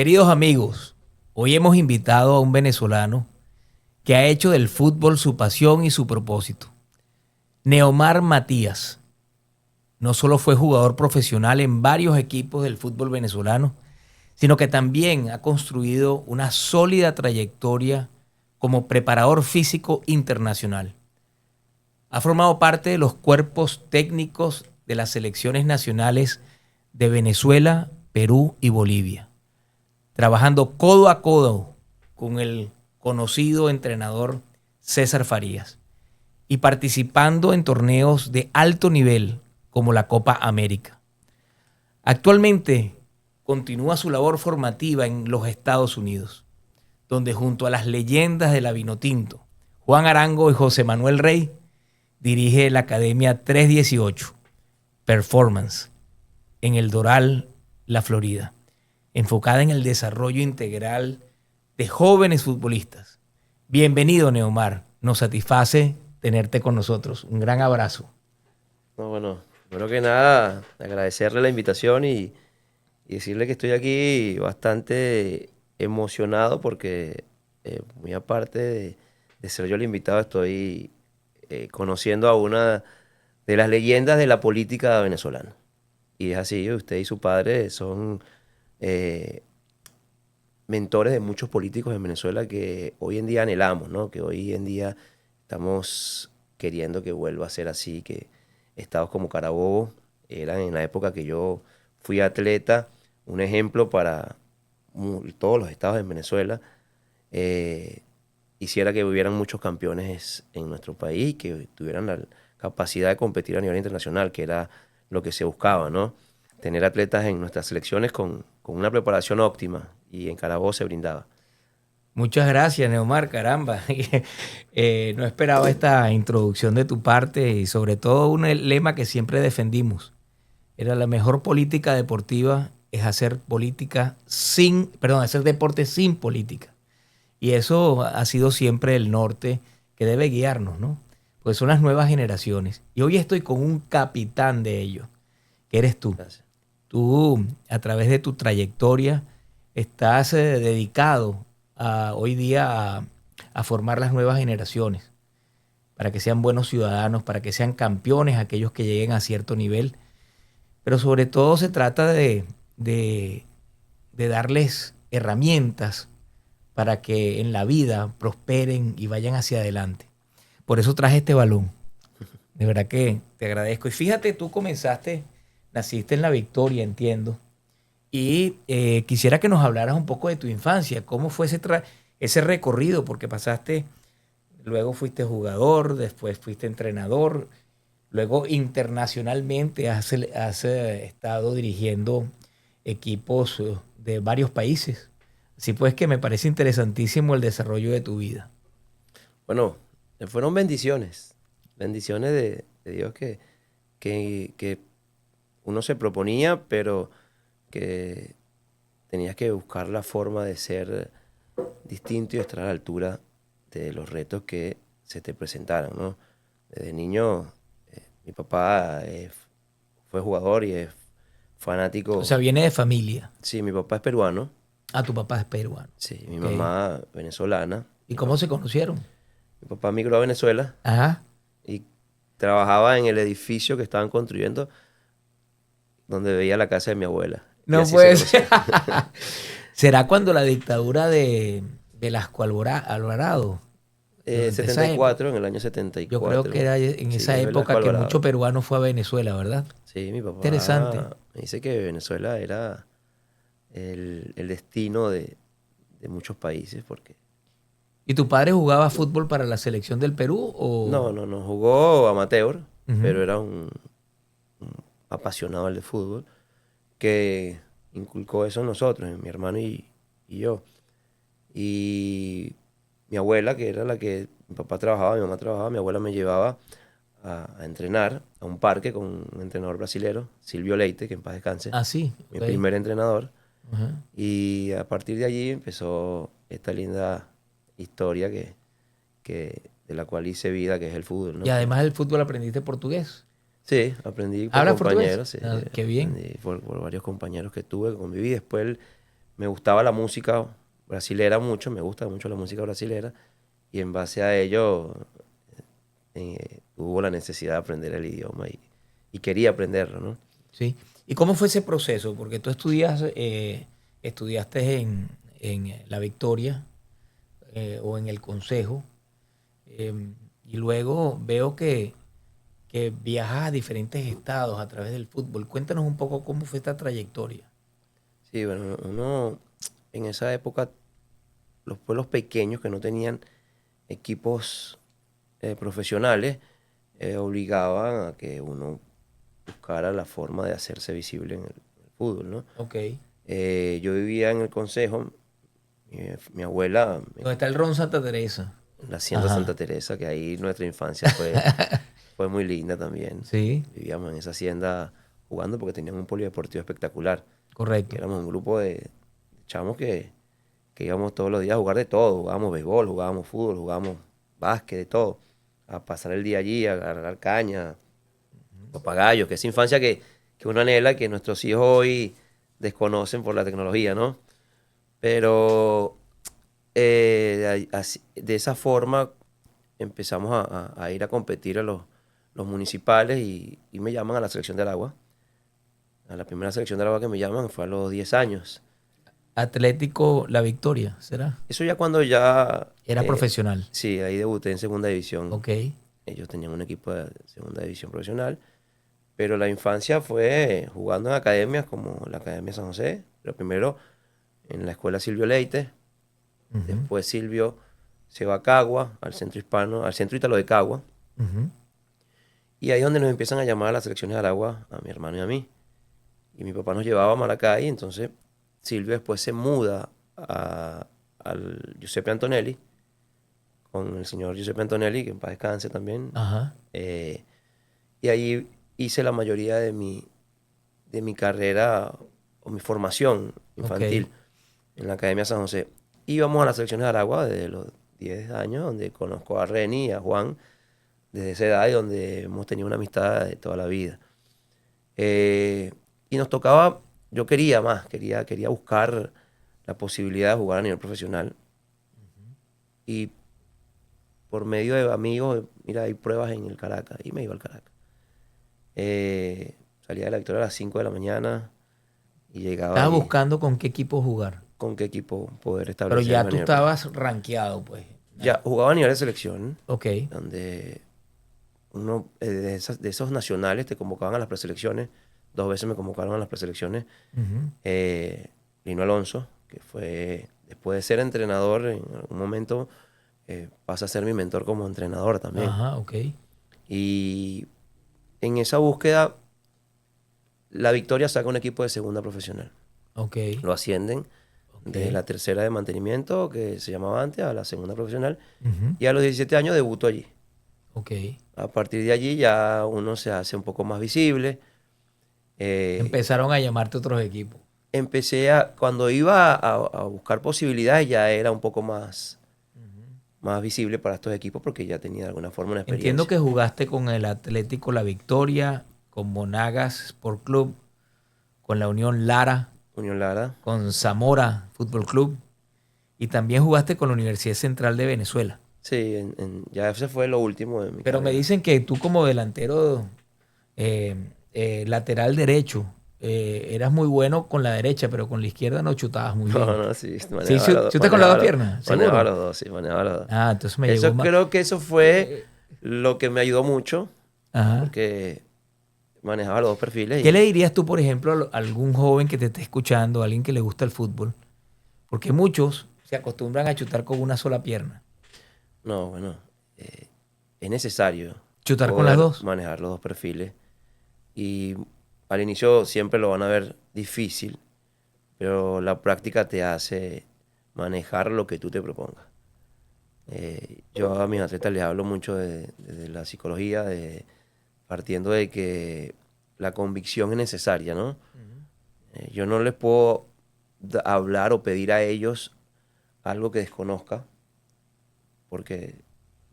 Queridos amigos, hoy hemos invitado a un venezolano que ha hecho del fútbol su pasión y su propósito. Neomar Matías no solo fue jugador profesional en varios equipos del fútbol venezolano, sino que también ha construido una sólida trayectoria como preparador físico internacional. Ha formado parte de los cuerpos técnicos de las selecciones nacionales de Venezuela, Perú y Bolivia, trabajando codo a codo con el conocido entrenador César Farías y participando en torneos de alto nivel como la Copa América. Actualmente continúa su labor formativa en los Estados Unidos, donde junto a las leyendas de la Vinotinto, Juan Arango y José Manuel Rey, dirige la Academia 318 Performance en El Doral, la Florida, enfocada en el desarrollo integral de jóvenes futbolistas. Bienvenido, Neomar. Nos satisface tenerte con nosotros. Un gran abrazo. No, bueno, primero que nada, agradecerle la invitación y decirle que estoy aquí bastante emocionado porque muy aparte de ser yo el invitado, estoy conociendo a una de las leyendas de la política venezolana. Y es así, usted y su padre son eh, mentores de muchos políticos en Venezuela que hoy en día anhelamos, ¿no? Que hoy en día estamos queriendo que vuelva a ser así, que estados como Carabobo eran en la época que yo fui atleta un ejemplo para todos los estados en Venezuela. Eh, Hiciera que hubieran muchos campeones en nuestro país, que tuvieran la capacidad de competir a nivel internacional, que era lo que se buscaba, ¿no? Tener atletas en nuestras selecciones con una preparación óptima, y en Carabobo se brindaba. Muchas gracias, Neomar, caramba. No esperaba esta introducción de tu parte y sobre todo un lema que siempre defendimos. Era la mejor política deportiva es hacer política hacer deporte sin política. Y eso ha sido siempre el norte que debe guiarnos, ¿no? Pues son las nuevas generaciones. Y hoy estoy con un capitán de ellos, que eres tú. Gracias. Tú, a través de tu trayectoria, estás dedicado hoy día a formar las nuevas generaciones, para que sean buenos ciudadanos, para que sean campeones aquellos que lleguen a cierto nivel. Pero sobre todo se trata de darles herramientas para que en la vida prosperen y vayan hacia adelante. Por eso traje este balón. De verdad que te agradezco. Y fíjate, naciste en La Victoria, entiendo. Y quisiera que nos hablaras un poco de tu infancia. ¿Cómo fue ese recorrido? Porque luego fuiste jugador, después fuiste entrenador, luego internacionalmente has estado dirigiendo equipos de varios países. Así pues que me parece interesantísimo el desarrollo de tu vida. Bueno, fueron bendiciones, bendiciones de Dios que uno se proponía, pero que tenías que buscar la forma de ser distinto y estar a la altura de los retos que se te presentaran, ¿no? Desde niño, mi papá fue jugador y es O sea, fanático. viene de familia. Sí, mi papá es peruano, Ah, tu papá es peruano. sí, mi Ok. mamá venezolana. ¿Y cómo se conocieron? Mi papá migró a Venezuela Ajá. y trabajaba en el edificio que estaban construyendo donde veía la casa de mi abuela. Y No así se puede ser. conocieron. ¿Será cuando la dictadura de Velasco Alvarado? Durante esa época. 74, en el año Yo creo que 74. era en Sí, esa es Velasco época que mucho Alvarado. peruano fue a Venezuela, ¿verdad? Sí, mi Interesante. papá me dice que Venezuela era el destino de muchos países, porque ¿Y tu padre jugaba fútbol para la selección del Perú o...? no jugó amateur, Ujú. pero era un apasionado del fútbol que inculcó eso en nosotros, en mi hermano y yo. Y mi abuela, que era la que mi papá trabajaba, mi mamá trabajaba, mi abuela me llevaba a entrenar a un parque con un entrenador brasilero, Silvio Leite, que en paz descanse, Ah, sí. mi Ok. primer entrenador. Ajá. Y a partir de allí empezó esta linda historia de la cual hice vida, que es el fútbol, Y ¿no? además del fútbol aprendiste portugués. Sí, aprendí por ¿Hablas portugués? compañeros, sí, Ah, qué bien. aprendí por varios compañeros que tuve, que conviví. Después me gustaba la música brasilera mucho, me gusta mucho la música brasilera, y en base a ello hubo la necesidad de aprender el idioma y quería aprenderlo, ¿no? Sí. ¿Y cómo fue ese proceso? Porque tú estudiaste en La Victoria o en el Consejo, y luego veo que viajas a diferentes estados a través del fútbol. Cuéntanos un poco cómo fue esta trayectoria. Sí, bueno, uno en esa época, los pueblos pequeños que no tenían equipos profesionales, obligaban a que uno buscara la forma de hacerse visible en el fútbol, ¿no? Ok. Yo vivía en el Consejo, mi abuela ¿Dónde está el Ron Santa Teresa? en la Hacienda Santa Ajá. Teresa, que ahí nuestra infancia fue muy linda también. Sí, Vivíamos en esa hacienda jugando porque teníamos un polideportivo espectacular. Y correcto. éramos un grupo de chamos que íbamos todos los días a jugar de todo. Jugábamos béisbol, jugábamos fútbol, jugábamos básquet, de todo. A pasar el día allí, a agarrar caña, papagayos, que es infancia que uno anhela, que nuestros hijos hoy desconocen por la tecnología, ¿no? Pero de esa forma empezamos a ir a competir a los municipales y me llaman a la selección del agua. A la primera selección del agua que me llaman fue a los 10 años. Atlético La Victoria, ¿será? Eso ya cuando ya, Era profesional. sí, ahí debuté en segunda división. Ok. Ellos tenían un equipo de segunda división profesional. Pero la infancia fue jugando en academias como la Academia San José. Pero primero en la escuela Silvio Leite. Ujú, Después Silvio se va a Cagua, al centro hispano, al centro ítalo de Cagua. ujú. Y ahí es donde nos empiezan a llamar a las selecciones de Aragua, a mi hermano y a mí. Y mi papá nos llevaba a Maracay, entonces Silvio después se muda al Giuseppe Antonelli, con el señor Giuseppe Antonelli, que en paz descanse también. Ajá. Eh, y ahí hice la mayoría de mi carrera o mi formación Ok. infantil en la Academia San José. Íbamos a las selecciones de Aragua desde los 10 años, donde conozco a Reni y a Juan desde esa edad y donde hemos tenido una amistad de toda la vida. Y nos tocaba, yo quería más, quería buscar la posibilidad de jugar a nivel profesional. Y por medio de amigos, mira, hay pruebas en el Caracas, y me iba al Caracas. Salía de la Victoria a las 5 de la mañana y llegaba Estabas allí buscando con qué equipo jugar. con qué equipo poder Pero establecerme ya a tú nivel profesional. estabas rankeado, pues. Ya jugaba a nivel de selección, Ok. donde uno de esos nacionales te convocaban a las preselecciones. 2 veces me convocaron a las preselecciones. Ujú. Lino Alonso, que fue, después de ser entrenador, en algún momento pasa a ser mi mentor como entrenador también. Ajá, ok. Y en esa búsqueda, la Victoria saca un equipo de segunda profesional. Ok. Lo ascienden Ok. de la tercera de mantenimiento, que se llamaba antes, a la segunda profesional. Ujú. Y a los 17 años debuto allí. Ok. A partir de allí ya uno se hace un poco más visible. Eh, Empezaron a llamarte otros equipos. cuando iba a buscar posibilidades, ya era un poco más visible para estos equipos porque ya tenía de alguna forma una Entiendo experiencia. que jugaste con el Atlético La Victoria, con Monagas Sport Club, con la Unión Lara, Unión Lara. con Zamora Fútbol Club y también jugaste con la Universidad Central de Venezuela. Sí, ya ese fue lo último de mi Pero me carrera. dicen que tú como delantero lateral derecho eras muy bueno con la derecha, pero con la izquierda no chutabas muy No, bien. no, sí, Sí, manejaba, chutas con las dos piernas, manejaba seguro. los dos, sí, manejaba los dos. Ah, entonces me llegó Eso más. creo que eso fue lo que me ayudó mucho Ajá. porque manejaba los dos perfiles ¿Qué le y dirías tú, por ejemplo, a algún joven que te esté escuchando, a alguien que le gusta el fútbol? Porque muchos se acostumbran a chutar con una sola pierna. no, bueno, eh, es necesario Chutar con las poder dos. manejar los dos perfiles y al inicio siempre lo van a ver difícil, pero la práctica te hace manejar lo que tú te propongas. Yo a mis atletas les hablo mucho de la psicología, partiendo de que la convicción es necesaria, ¿no? Yo no les puedo hablar o pedir a ellos algo que desconozca, porque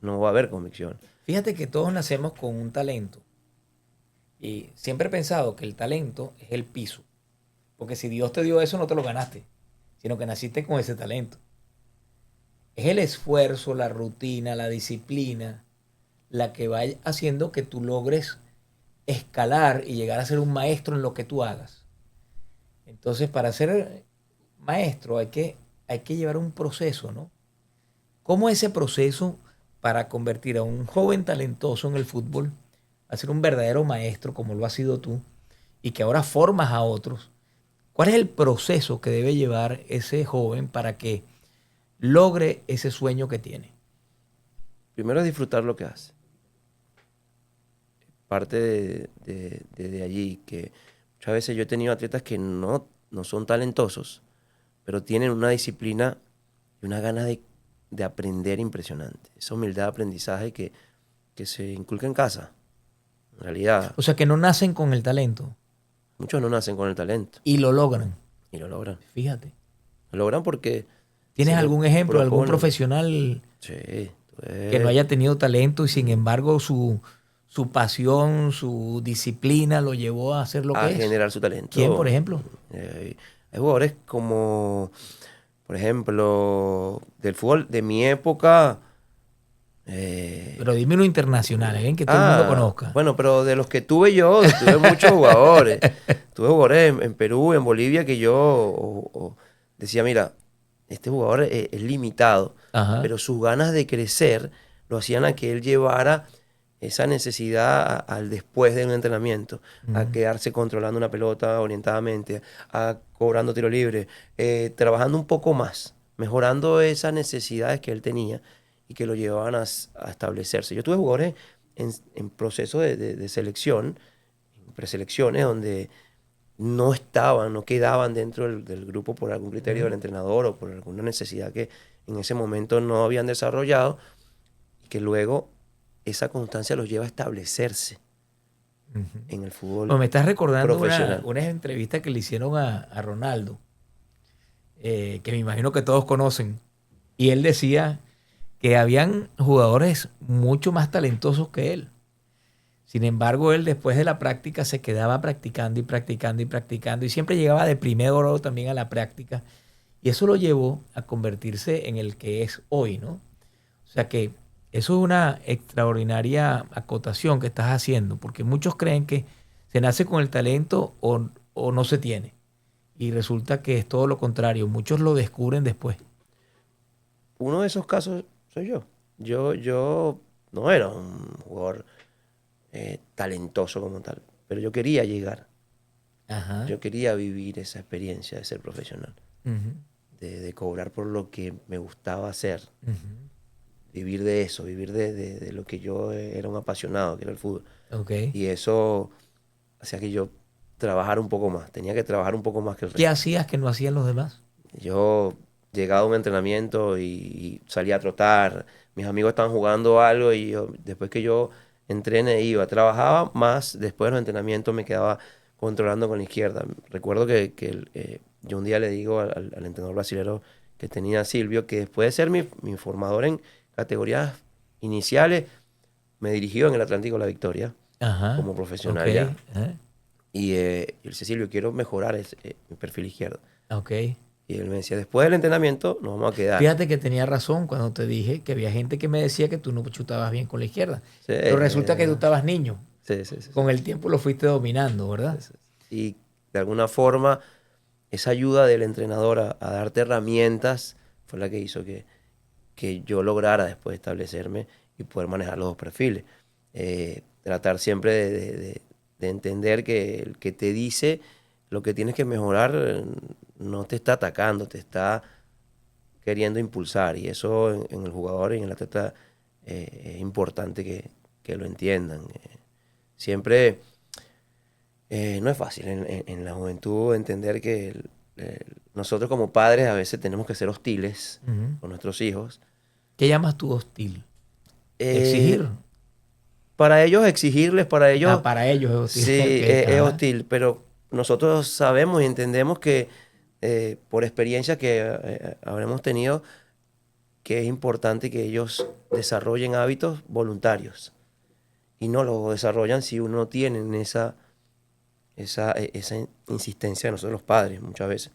no va a haber convicción. Fíjate que todos nacemos con un talento. Y siempre he pensado que el talento es el piso. Porque si Dios te dio eso, no te lo ganaste. sino que naciste con ese talento. Es el esfuerzo, la rutina, la disciplina, la que va haciendo que tú logres escalar y llegar a ser un maestro en lo que tú hagas. Entonces, para ser maestro hay que llevar un proceso, ¿no? ¿Cómo ese proceso para convertir a un joven talentoso en el fútbol a ser un verdadero maestro como lo has sido tú y que ahora formas a otros? ¿Cuál es el proceso que debe llevar ese joven para que logre ese sueño que tiene? Primero es disfrutar lo que hace. Parte de allí, que muchas veces yo he tenido atletas que no son talentosos, pero tienen una disciplina y una gana de aprender impresionante. Esa humildad de aprendizaje que se inculca en casa. En realidad, O sea, que no nacen con el talento muchos no nacen con el talento y lo logran. y lo logran. Fíjate. Lo logran porque ¿Tienes se lo algún ejemplo, algún proponen. profesional Sí, que no haya tenido talento y sin embargo su pasión, su disciplina lo llevó a hacer lo a que es? generar su ¿Quién, por talento. ejemplo? Hay jugadores como, por ejemplo, del fútbol de mi época. Pero dime uno internacional, alguien que todo el mundo conozca. Bueno, pero de los que tuve yo, tuve muchos jugadores. Tuve jugadores en Perú, en Bolivia, que yo decía, mira, este jugador es limitado, Ajá. pero sus ganas de crecer lo hacían a que él llevara esa necesidad al después de un entrenamiento, a Mm. quedarse controlando una pelota orientadamente, a cobrando tiro libre, trabajando un poco más, mejorando esas necesidades que él tenía y que lo llevaban a establecerse. Yo tuve jugadores en proceso de selección, en preselecciones, donde no estaban, no quedaban dentro del grupo por algún criterio del Mm. entrenador o por alguna necesidad que en ese momento no habían desarrollado y que luego esa constancia los lleva a establecerse Ujú. en el fútbol Bueno, me estás recordando profesional. una entrevista que le hicieron a Ronaldo, que me imagino que todos conocen. Y él decía que habían jugadores mucho más talentosos que él. Sin embargo, él después de la práctica se quedaba practicando y practicando y practicando y siempre llegaba de primero también a la práctica. Y eso lo llevó a convertirse en el que es hoy, ¿no? O sea que eso es una extraordinaria acotación que estás haciendo, porque muchos creen que se nace con el talento o no se tiene. Y resulta que es todo lo contrario. Muchos lo descubren después. Uno de esos casos soy yo. Yo no era un jugador talentoso como tal, pero yo quería llegar. Ajá. Yo quería vivir esa experiencia de ser profesional, Ujú, de cobrar por lo que me gustaba hacer, ujú. vivir de eso, vivir de lo que yo era un apasionado, que era el fútbol. Ok. Y eso hacía que yo trabajara un poco más, tenía que trabajar un poco más que el ¿Qué resto. hacías que no hacían los demás? Yo llegaba a un entrenamiento y salía a trotar, mis amigos estaban jugando algo y después que yo entrené iba, trabajaba más, después de los entrenamientos me quedaba controlando con la izquierda. Recuerdo que yo un día le digo al entrenador brasileño que tenía Silvio que después de ser mi formador en categorías iniciales, me dirigió en el Atlántico La Victoria Ajá. como Ok. profesional ya. Ajá. Y él dice, Silvio, quiero mejorar mi perfil izquierdo. Ok. Y él me decía, después del entrenamiento nos vamos a quedar. Fíjate que tenía razón cuando te dije que había gente que me decía que tú no chutabas bien con la izquierda. Sí, Pero resulta que tú estabas niño. sí, sí, sí, sí, Con el tiempo lo fuiste dominando, sí, ¿verdad? sí. Y de alguna forma, esa ayuda del entrenador a darte herramientas fue la que hizo que yo lograra después establecerme y poder manejar los dos perfiles. Tratar siempre de entender que el que te dice lo que tienes que mejorar no te está atacando, te está queriendo impulsar. Y eso en el jugador y en el atleta es importante que lo entiendan. Siempre no es fácil en la juventud entender que nosotros como padres a veces tenemos que ser hostiles Ujú. con nuestros hijos. ¿Qué llamas tú hostil? Eh, Exigir. para ellos exigirles, para ellos Para ellos es hostil. Ok, sí es ajá. hostil, pero nosotros sabemos y entendemos que por experiencia que habremos tenido, que es importante que ellos desarrollen hábitos voluntarios y no los desarrollan si uno no tiene esa insistencia de nosotros los padres muchas veces.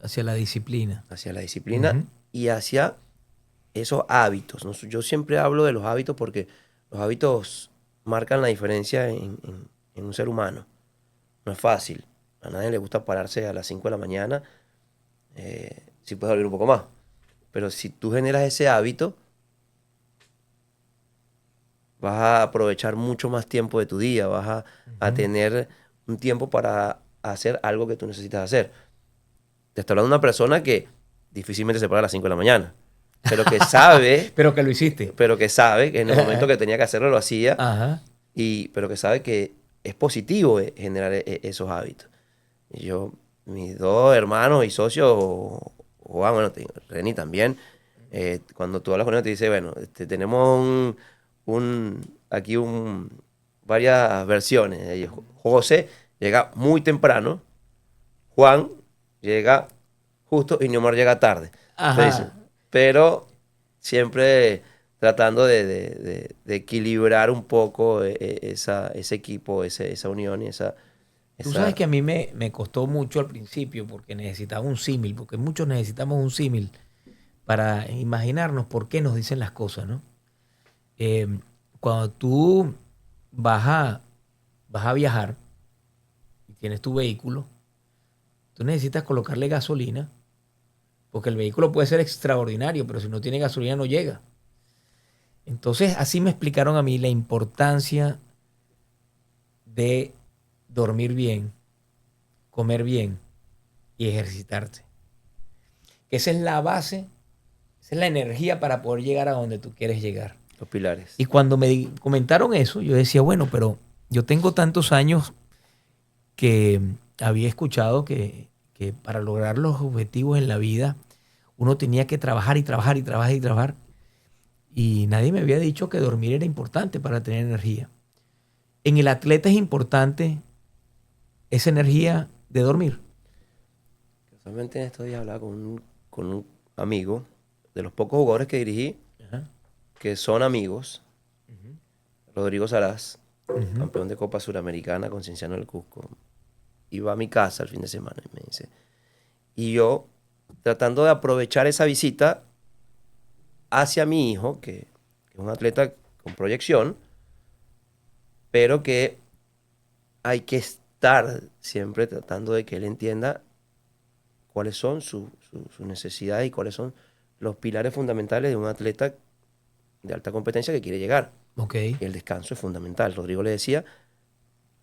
Hacia la disciplina. hacia la disciplina Ujú. y hacia esos hábitos, ¿no? Yo siempre hablo de los hábitos porque los hábitos marcan la diferencia en un ser humano. No es fácil. A nadie le gusta pararse a las 5 de la mañana. Si puedes dormir un poco más. Pero si tú generas ese hábito, vas a aprovechar mucho más tiempo de tu día, a Ujú. tener un tiempo para hacer algo que tú necesitas hacer. Te está hablando de una persona que difícilmente se para a las 5 de la mañana, pero que sabe, Pero que lo hiciste. que en el momento que tenía que hacerlo lo hacía, Ajá. pero que sabe que es positivo generar esos hábitos. Y yo, mis dos hermanos y socios, Juan, bueno, Reni también, cuando tú hablas con ellos te dice, bueno, tenemos aquí varias versiones de ellos. José llega muy temprano, Juan llega justo y Neomar llega tarde. Entonces, Ajá. pero siempre tratando de equilibrar un poco ese equipo, esa unión y Tú sabes esa... que a mí me costó mucho al principio porque necesitaba un símil, porque muchos necesitamos un símil para imaginarnos por qué nos dicen las cosas, ¿no? Eh, Cuando tú vas a, vas a viajar y tienes tu vehículo, tú necesitas colocarle gasolina, porque el vehículo puede ser extraordinario, pero si no tiene gasolina no llega. Entonces, así me explicaron a mí la importancia de dormir bien, comer bien y ejercitarte. Que esa es la base, esa es la energía para poder llegar a donde tú quieres llegar. Los pilares. Y cuando comentaron eso, yo decía, bueno, pero yo tengo tantos años que había escuchado que para lograr los objetivos en la vida uno tenía que trabajar y trabajar y trabajar y trabajar. Y nadie me había dicho que dormir era importante para tener energía. En el atleta es importante esa energía de dormir. Casualmente en estos días hablaba con un amigo de los pocos jugadores que dirigí, Ajá. que son amigos, Ujú. Rodrigo Saraz, Ujú. campeón de Copa Suramericana con Cienciano del Cusco. Iba a mi casa el fin de semana y me dice, y yo tratando de aprovechar esa visita hacia mi hijo, que es un atleta con proyección, pero que hay que estar siempre tratando de que él entienda cuáles son sus necesidades y cuáles son los pilares fundamentales de un atleta de alta competencia que quiere llegar. Ok. Y el descanso es fundamental. Rodrigo le decía,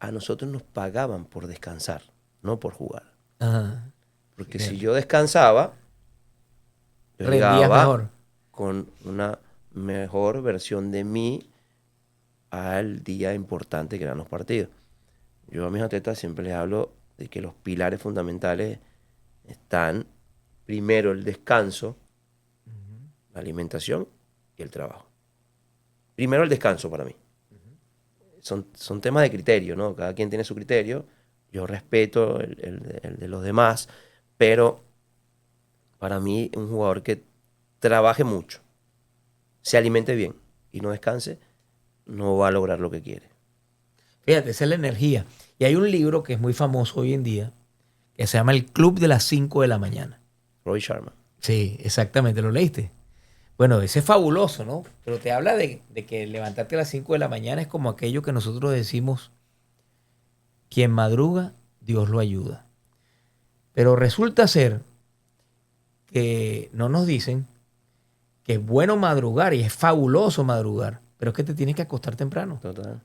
a nosotros nos pagaban por descansar, no por jugar. Ajá. Porque si Fíjate. yo descansaba, yo Rendías llegaba mejor. con una mejor versión de mí al día importante que eran los partidos. Yo a mis atletas siempre les hablo de que los pilares fundamentales están primero el descanso, la alimentación y el trabajo. Primero el descanso para mí. Son temas de criterio, ¿no? Cada quien tiene su criterio. Yo respeto el de los demás, pero para mí un jugador que trabaje mucho, se alimente bien y no descanse, no va a lograr lo que quiere. Fíjate, esa es la energía. Y hay un libro que es muy famoso hoy en día que se llama El Club de las 5 de la mañana. Roy Sharma. Sí, exactamente, ¿lo leíste? Bueno, ese es fabuloso, ¿no? Pero te habla de que levantarte a las 5 de la mañana es como aquello que nosotros decimos, quien madruga, Dios lo ayuda. Pero resulta ser que no nos dicen que es bueno madrugar y es fabuloso madrugar, pero es que te tienes que acostar temprano. Total.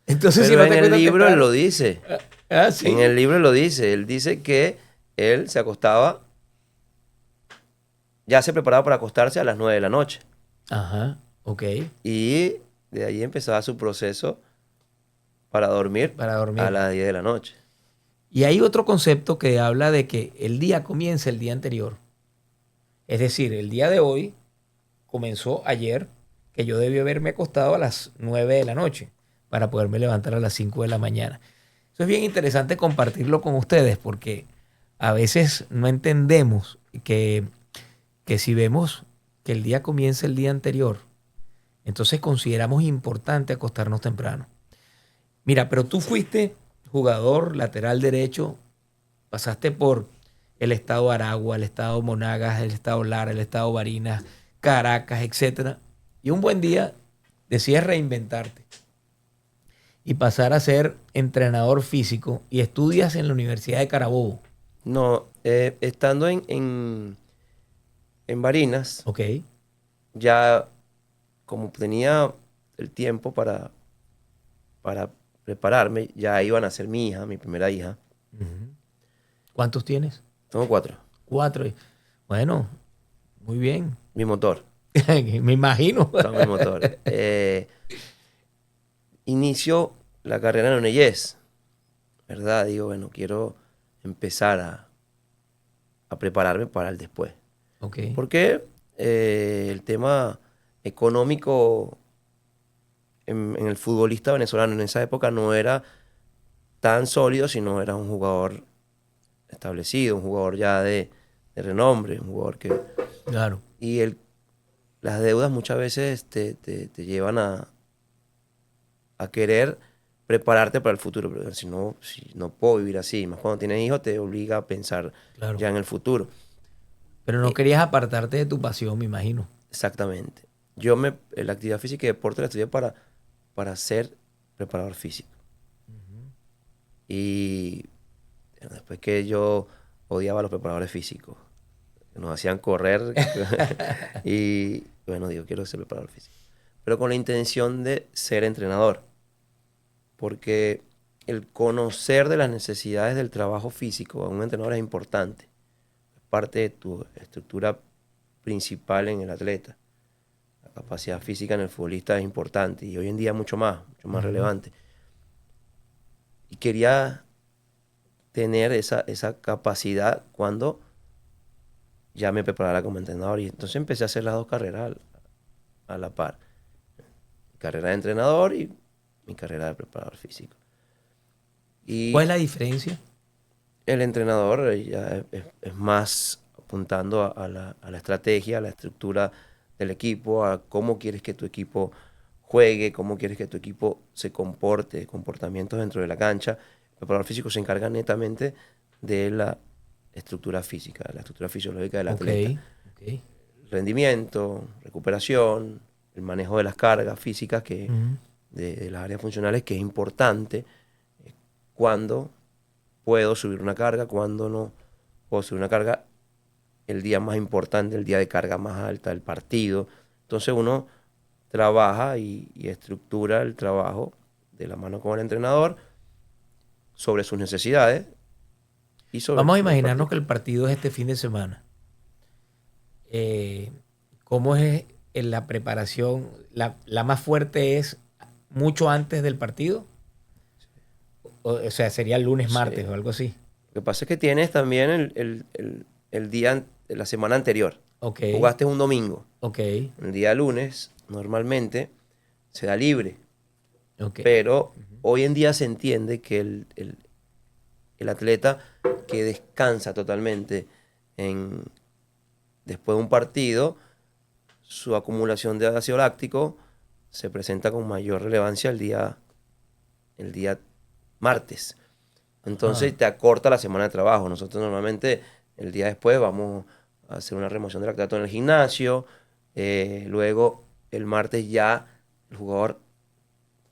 Entonces, si Pero no en te el acuestas libro él temprano, lo dice. En sí. el libro lo dice. Él dice que él se acostaba, ya se preparaba para acostarse a las 9 de la noche. Ajá, ok, Y de ahí empezaba su proceso para dormir para a dormir. las 10 de la noche. Y hay otro concepto que habla de que el día comienza el día anterior. Es decir, el día de hoy comenzó ayer, que yo debí haberme acostado a las 9 de la noche para poderme levantar a las 5 de la mañana. Eso es bien interesante compartirlo con ustedes porque a veces no entendemos que si vemos que el día comienza el día anterior, entonces consideramos importante acostarnos temprano. Mira, pero tú fuiste jugador lateral derecho, pasaste por el estado Aragua, el estado Monagas, el estado Lara, el estado Barinas, Caracas, etcétera. Y un buen día decides reinventarte y pasar a ser entrenador físico y estudias en la Universidad de Carabobo. No, estando en Barinas, Ok. ya como tenía el tiempo para prepararme, ya iban a ser mi hija, mi primera hija. Ujú. ¿Cuántos tienes? Tengo 4. 4. Bueno, muy bien. Mi motor, Me imagino. son mi motor. Inicio la carrera en ONEYES, ¿verdad? Digo, bueno, quiero empezar a prepararme para el después. Ok. Porque el tema económico en el futbolista venezolano en esa época no era tan sólido, sino era un jugador establecido, un jugador ya de renombre, un jugador que... Claro. Y las deudas muchas veces te llevan a querer prepararte para el futuro, pero si no puedo vivir así, más cuando tienes hijos te obliga a pensar Claro. ya en el futuro. Pero no querías apartarte de tu pasión, me imagino. Exactamente. La actividad física y deporte la estudié para ser preparador físico. Y después que yo odiaba a los preparadores físicos, que nos hacían correr, y bueno, digo, quiero ser preparador físico. Pero con la intención de ser entrenador, porque el conocer de las necesidades del trabajo físico a un entrenador es importante. Es parte de tu estructura principal en el atleta. La capacidad física en el futbolista es importante y hoy en día mucho más relevante. Y quería tener esa capacidad cuando ya me preparara como entrenador. Y entonces empecé a hacer las dos carreras a la par. Mi carrera de entrenador y mi carrera de preparador físico. ¿Cuál Y es la diferencia? el entrenador ya es más apuntando a la estrategia, a la estructura del equipo, a cómo quieres que tu equipo juegue, cómo quieres que tu equipo se comporte, comportamientos dentro de la cancha. El preparador físico se encarga netamente de la estructura física, la estructura fisiológica del Ok, atleta. ok. Rendimiento, recuperación, el manejo de las cargas físicas Ujú. de las áreas funcionales, que es importante cuando puedo subir una carga, cuando no puedo subir una carga, el día más importante, el día de carga más alta, el partido. Entonces uno trabaja y estructura el trabajo de la mano con el entrenador sobre sus necesidades y Vamos a sobre el imaginarnos partido. que el partido es este fin de semana. Eh, ¿Cómo es en la preparación? ¿La más fuerte es mucho antes del partido? O sea, sería el lunes, Sí. martes o algo así. Lo que pasa es que tienes también el día, la semana anterior. Ok, Jugaste un domingo. ok, El día lunes normalmente se da libre, ok. pero hoy en día se entiende que el atleta que descansa totalmente después de un partido, su acumulación de ácido láctico se presenta con mayor relevancia el día martes. Ah, Entonces te acorta la semana de trabajo. Nosotros normalmente el día después vamos a hacer una remoción de lactato en el gimnasio. Luego el martes ya el jugador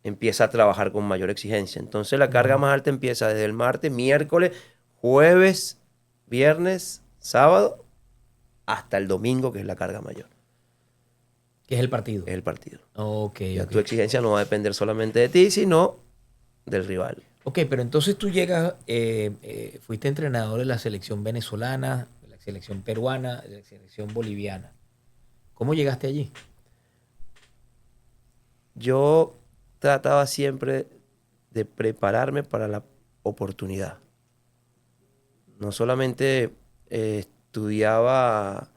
empieza a trabajar con mayor exigencia. Entonces la carga ujú. más alta empieza desde el martes, miércoles, jueves, viernes, sábado, hasta el domingo, que es la carga mayor, ¿Qué es el partido? es el partido. Ok, Ya ok. tu exigencia no va a depender solamente de ti, sino del rival. Ok, pero entonces tú llegas, fuiste entrenador de la selección venezolana, de la selección peruana, de la selección boliviana. ¿Cómo llegaste allí? Yo trataba siempre de prepararme para la oportunidad. No solamente estudiaba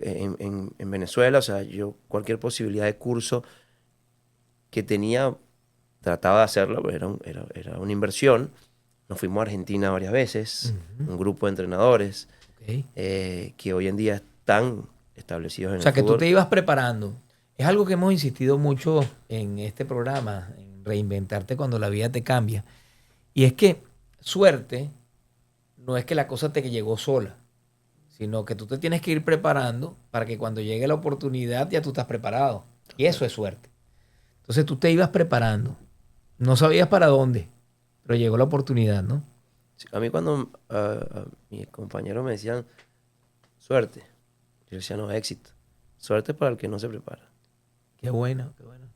en Venezuela, o sea, yo cualquier posibilidad de curso que tenía, trataba de hacerlo, pero era una inversión. Nos fuimos a Argentina varias veces, Ujú. un grupo de entrenadores Ok. que hoy en día están establecidos O en el sea, que tú te fútbol. ibas preparando. Es algo que hemos insistido mucho en este programa, en reinventarte cuando la vida te cambia. Y es que suerte no es que la cosa te llegó sola, sino que tú te tienes que ir preparando para que cuando llegue la oportunidad ya tú estás preparado. Y eso es suerte. Entonces tú te ibas preparando. No sabías para dónde, pero llegó la oportunidad, ¿no? Sí, a mí cuando mis compañeros me decían suerte, yo decía no, éxito. Suerte para el que no se prepara. Qué bueno, qué bueno.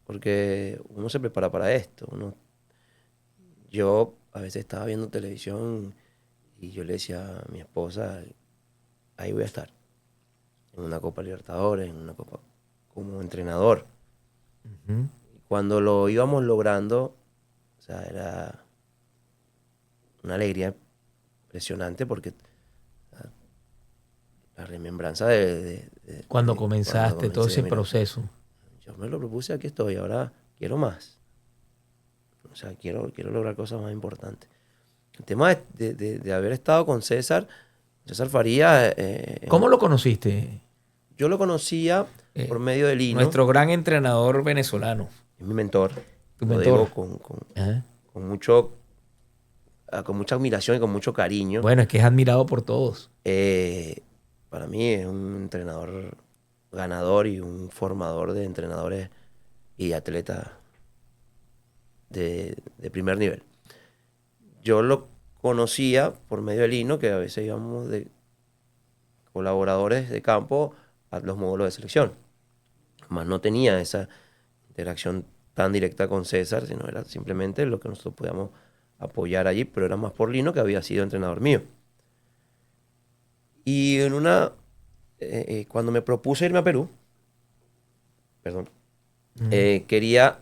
Porque uno se prepara para esto. Yo a veces estaba viendo televisión y yo le decía a mi esposa, ahí voy a estar, en una Copa Libertadores, en una Copa como entrenador. Ujú. Y cuando lo íbamos logrando, o sea, era una alegría impresionante porque la remembranza Cuando de cuando comenzaste todo comencé, ese mira, proceso. yo me lo propuse, aquí estoy, ahora quiero más. O sea, quiero lograr cosas más importantes. El tema de haber estado con César, César Faría, ¿Cómo lo conociste? yo lo conocía por Eh, medio de Lino, Nuestro gran entrenador venezolano, es mi mentor, tu lo mentor. digo Ajá. con mucho, con mucha admiración y con mucho cariño. Bueno, es que es admirado por todos. Eh, para mí es un entrenador ganador y un formador de entrenadores y atletas de primer nivel. Yo lo conocía por medio de Lino, que a veces íbamos de colaboradores de campo a los módulos de selección. Más no tenía esa interacción tan directa con César, sino era simplemente lo que nosotros podíamos apoyar allí, pero era más por Lino, que había sido entrenador mío. Y cuando me propuse irme a Perú, perdón, Mm, quería,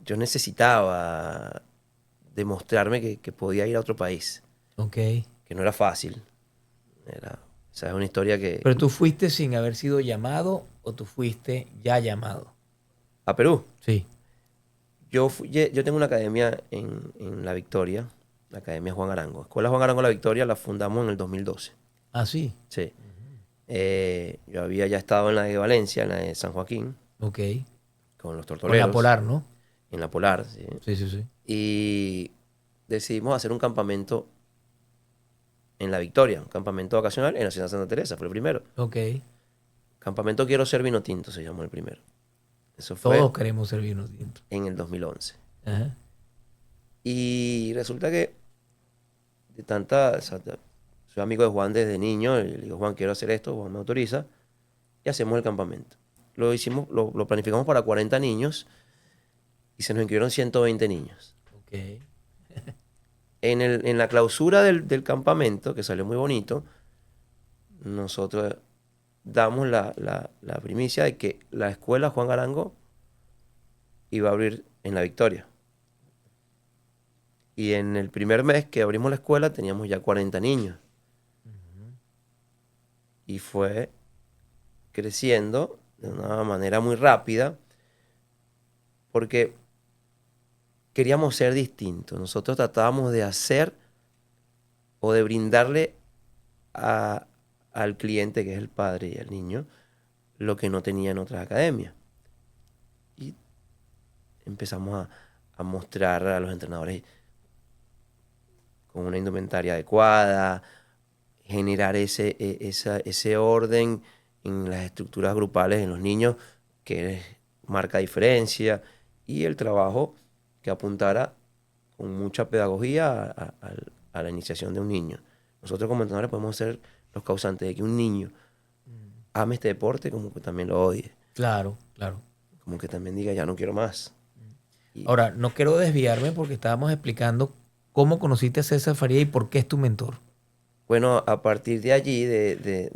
yo necesitaba demostrarme que podía ir a otro país, ok. que no era fácil. O sea, es una historia Pero tú fuiste sin haber sido llamado o tú fuiste ya llamado. a Perú. Sí. Yo tengo una academia en La Victoria, la Academia Juan Arango. Escuela Juan Arango La Victoria la fundamos en el 2012. Ah, sí. Sí. Yo había ya estado en la de Valencia, en la de San Joaquín, Ok. con los Con la tortoleros, Polar, ¿no? en la Polar, sí. Sí, sí, sí. Y decidimos hacer un campamento en La Victoria, un campamento vacacional en la ciudad de Santa Teresa, fue el primero. Ok. Campamento Quiero Ser Vino Tinto se llamó el primero. Eso fue Todos queremos ser vinos tintos. en el 2011. Ajá. Y resulta que de tanta, o sea, soy amigo de Juan desde niño, y le digo, Juan, quiero hacer esto, Juan me autoriza, y hacemos el campamento. Lo planificamos para 40 niños y se nos inscribieron 120 niños. Ok. En la clausura del campamento, que salió muy bonito, nosotros damos la primicia de que la escuela Juan Arango iba a abrir en La Victoria. Y en el primer mes que abrimos la escuela teníamos ya 40 niños. Y fue creciendo de una manera muy rápida porque queríamos ser distintos. Nosotros tratábamos de hacer o de brindarle a- al cliente, que es el padre y el niño, lo que no tenía en otras academias. Y empezamos a mostrar a los entrenadores con una indumentaria adecuada, generar ese orden en las estructuras grupales en los niños que marca diferencia y el trabajo que apuntara con mucha pedagogía a la iniciación de un niño. Nosotros como entrenadores podemos ser los causantes de que un niño ame este deporte como que también lo odie, Claro, claro. como que también diga ya no quiero más. Y Ahora, no quiero desviarme porque estábamos explicando cómo conociste a César Faría y por qué es tu mentor. bueno, a partir de allí, de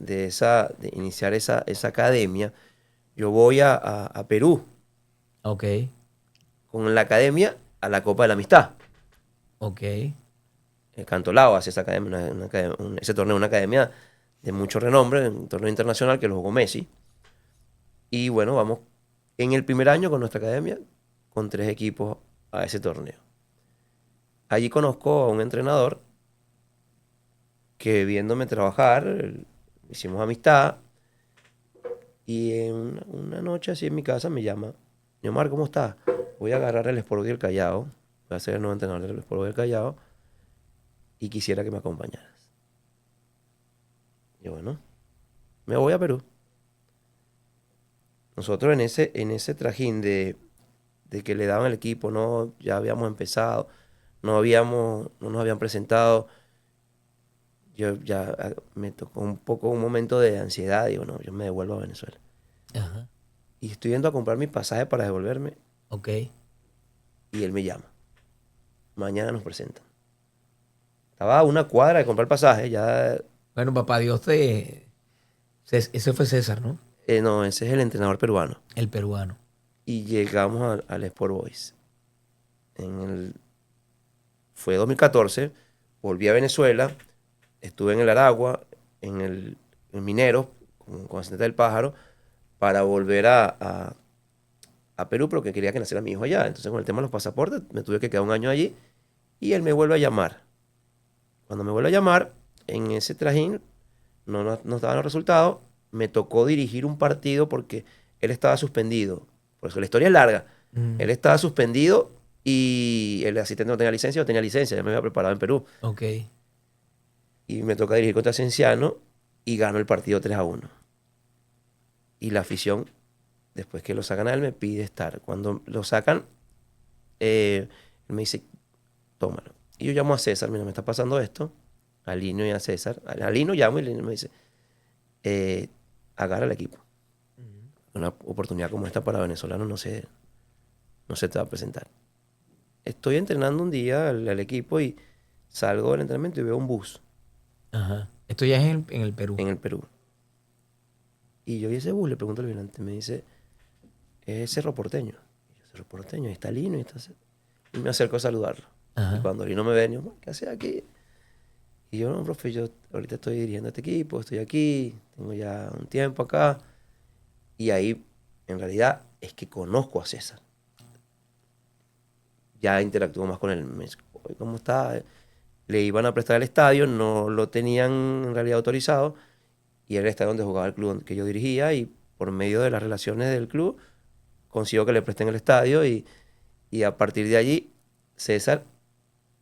iniciar esa academia, yo voy a Perú Ok, con la academia a la Copa de la Amistad. ok. El Cantolao hace esa academia, ese torneo, una academia de mucho renombre, un torneo internacional que lo jugó Messi. Y bueno, vamos en el primer año con nuestra academia, con 3 equipos a ese torneo. Allí conozco a un entrenador que viéndome trabajar, hicimos amistad y en una noche así en mi casa me llama, Omar, ¿cómo estás? Voy a agarrar el Sport del Callao, voy a ser el nuevo entrenador del Sport del Callao y quisiera que me acompañaras. Y yo, bueno, me voy a Perú. Nosotros en ese trajín de que le daban el equipo, no, ya habíamos empezado, no nos habían presentado. Yo ya me tocó un poco un momento de ansiedad. Digo, no, yo me devuelvo a Venezuela. Ajá. Y estoy yendo a comprar mi pasaje para devolverme Ok. y él me llama. Mañana nos presentan. Estaba a una cuadra de comprar el pasaje, ya. Bueno, papá Dios te... Ese fue César, ¿no? No, ese es el entrenador peruano. El peruano. Y llegamos al Sport Boys. En el, fue 2014, volví a Venezuela, estuve en el Aragua, en Minero, con Ascendente del Pájaro, para volver a Perú, porque quería que naciera mi hijo allá. Entonces, con el tema de los pasaportes, me tuve que quedar un año allí y él me vuelve a llamar. Cuando me vuelve a llamar, en ese trajín no estaban los resultados, me tocó dirigir un partido porque él estaba suspendido. Por eso la historia es larga. Mm, Él estaba suspendido y el asistente no tenía licencia, yo tenía licencia, ya me había preparado en Perú. ok. Y me toca dirigir contra Cienciano y gano el partido 3-1. Y la afición, después que lo sacan a él, me pide estar. Cuando lo sacan, él me dice, tómalo. Y yo llamo a César, mira, me está pasando esto. A Lino y a César. A Lino llamo y Lino me dice, agarra el equipo. Una oportunidad como esta para venezolanos no se te va a presentar. Estoy entrenando un día al equipo y salgo del entrenamiento y veo un bus Ajá. Esto ya es en el Perú. en el Perú. Y yo, ¿y ese bus? Le pregunto al vigilante. Me dice, es Cerro Porteño. Y yo, Cerro Porteño, ahí está Lino. Y me acerco a saludarlo. Y Ajá. cuando Lino me ve, yo, ¿qué haces aquí? Y yo, no, profe, yo ahorita estoy dirigiendo este equipo, estoy aquí, tengo ya un tiempo acá. Y ahí, en realidad, es que conozco a César. Ya interactúo más con él. Me dice, "Oye, ¿cómo está?" Le iban a prestar el estadio, no lo tenían en realidad autorizado. Y era el estadio donde jugaba el club que yo dirigía. Y por medio de las relaciones del club, consiguió que le presten el estadio. Y a partir de allí, César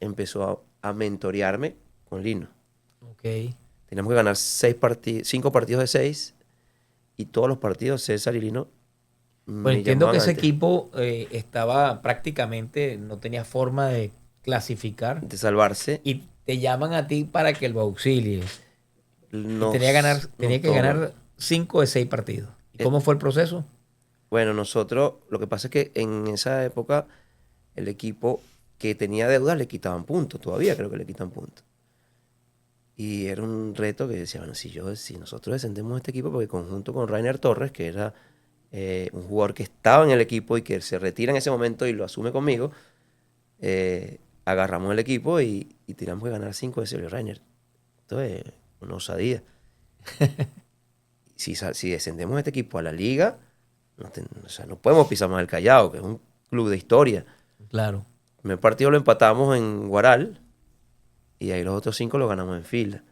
empezó a mentorearme con Lino. Ok. Teníamos que ganar 5 partidos de 6 y todos los partidos César y Lino Pues me entiendo que llamaban ese antes equipo estaba prácticamente, no tenía forma de clasificar de salvarse. y te llaman a ti para que lo auxilies. Y tenía Nos que toman. ganar 5 de 6 partidos. ¿Y Eh, cómo fue el proceso? Bueno, nosotros, lo que pasa es que en esa época el equipo que tenía deudas le quitaban puntos, todavía creo que le quitan puntos. Y era un reto que decía, bueno, si nosotros descendemos este equipo, porque conjunto con Rainer Torres, que era un jugador que estaba en el equipo y que se retira en ese momento y lo asume conmigo, agarramos el equipo y tiramos que ganar 5 de Silvio Rainer. Esto es una osadía. Si descendemos este equipo a la liga, o sea, no podemos pisar más el Callao, que es un club de historia. Claro. El primer partido lo empatamos en Guaral y ahí los otros 5 los ganamos en fila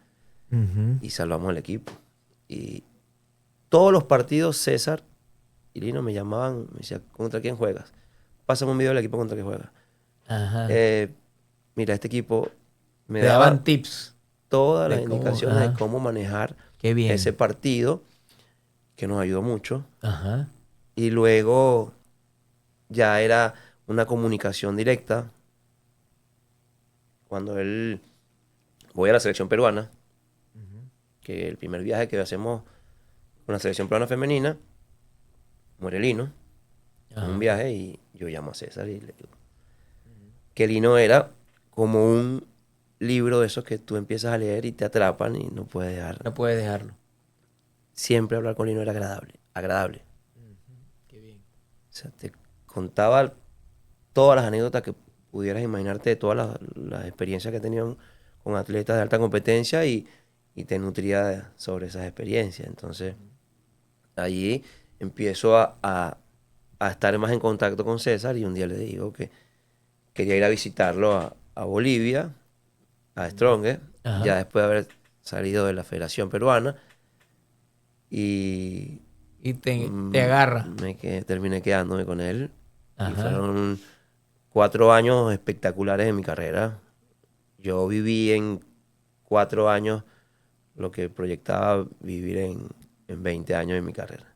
Ujú. y salvamos el equipo. Y todos los partidos César y Lino me llamaban, me decían, ¿contra quién juegas? Pásame un video del equipo contra que juegas. Ajá. Eh, Mira, este equipo me Te daba daban tips todas las de cómo. indicaciones de Ajá. cómo manejar Qué ese bien. partido, que nos ayudó mucho. Ajá. Y luego ya era una comunicación directa. Cuando voy a la selección peruana, que el primer viaje que hacemos con la selección peruana femenina, muere Lino, en un Ajá. viaje, y yo llamo a César y le digo que Lino era como un libro de esos que tú empiezas a leer y te atrapan y no puedes dejar. No puedes dejarlo. Siempre hablar con Lino era agradable, agradable. Qué bien. O sea, te contaba todas las anécdotas que pudieras imaginarte de todas las experiencias que tenían con atletas de alta competencia y te nutría sobre esas experiencias. Entonces, allí empiezo a estar más en contacto con César y un día le digo que quería ir a visitarlo a Bolivia, a Strongest, ya Ajá. después de haber salido de la Federación Peruana y Y te agarra. terminé quedándome con él y Ajá. fueron 4 años espectaculares en mi carrera. yo viví en 4 años lo que proyectaba vivir en 20 años de mi carrera.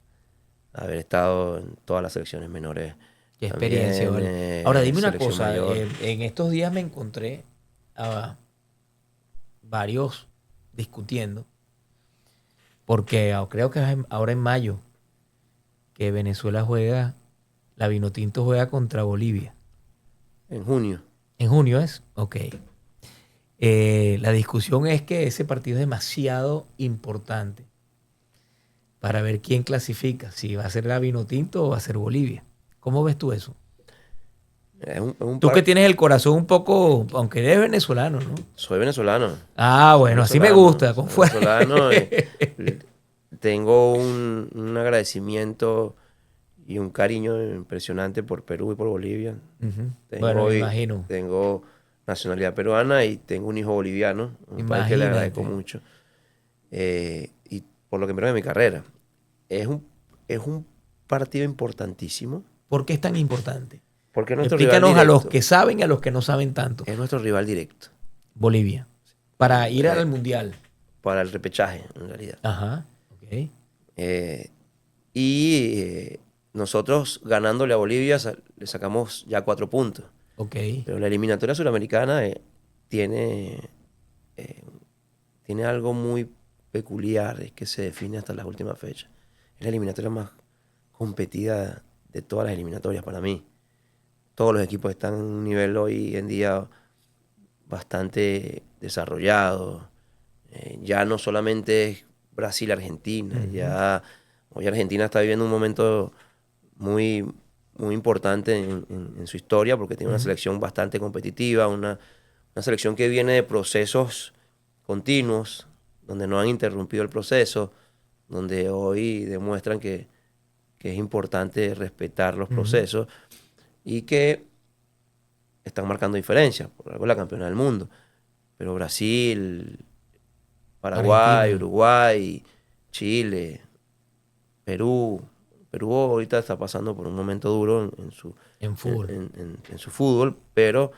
Haber estado en todas las selecciones menores Qué experiencia, también, ¿vale? Ahora dime una selección cosa, mayor. en estos días me encontré a varios discutiendo, porque creo que es ahora en mayo que Venezuela juega, la Vinotinto juega contra Bolivia. En junio. ¿En junio es? Ok. La discusión es que ese partido es demasiado importante para ver quién clasifica, si va a ser la Vinotinto o va a ser Bolivia. ¿Cómo ves tú eso? Es un Tú que par... tienes el corazón un poco, aunque eres venezolano, ¿no? Soy venezolano. Ah, Soy bueno, así me venezolano. gusta, con Soy fuerza. venezolano. L- Tengo un agradecimiento y un cariño impresionante por Perú y por Bolivia. Ujú. Bueno, Tengo, me y- imagino, tengo nacionalidad peruana y tengo un hijo boliviano, un país que le agradezco imagínate. mucho. Y por lo que miro de mi carrera. Es un partido importantísimo ¿Por qué es tan importante? porque es nuestro rival Explícanos a los directo. que saben y a los que no saben tanto. Es nuestro rival directo. Bolivia, para ir al Eh, mundial. para el repechaje, en realidad. Ajá, ok, Eh, y nosotros ganándole a Bolivia le sacamos ya 4 puntos. ok. Pero la eliminatoria suramericana tiene, eh, tiene algo muy peculiar, es que se define hasta las últimas fechas. Es la eliminatoria más competida de todas las eliminatorias para mí. Todos los equipos están en un nivel hoy en día bastante desarrollado. Ya no solamente es Brasil-Argentina, Ujú, ya hoy Argentina está viviendo un momento muy, muy importante en su historia porque tiene una ujú, selección bastante competitiva, una selección que viene de procesos continuos, donde no han interrumpido el proceso, donde hoy demuestran que es importante respetar los ujú. procesos y que están marcando diferencias, por algo es la campeona del mundo. Pero Brasil, Paraguay, Argentina, Uruguay, Chile, Perú. Perú ahorita está pasando por un momento duro en su, en fútbol. en su fútbol, pero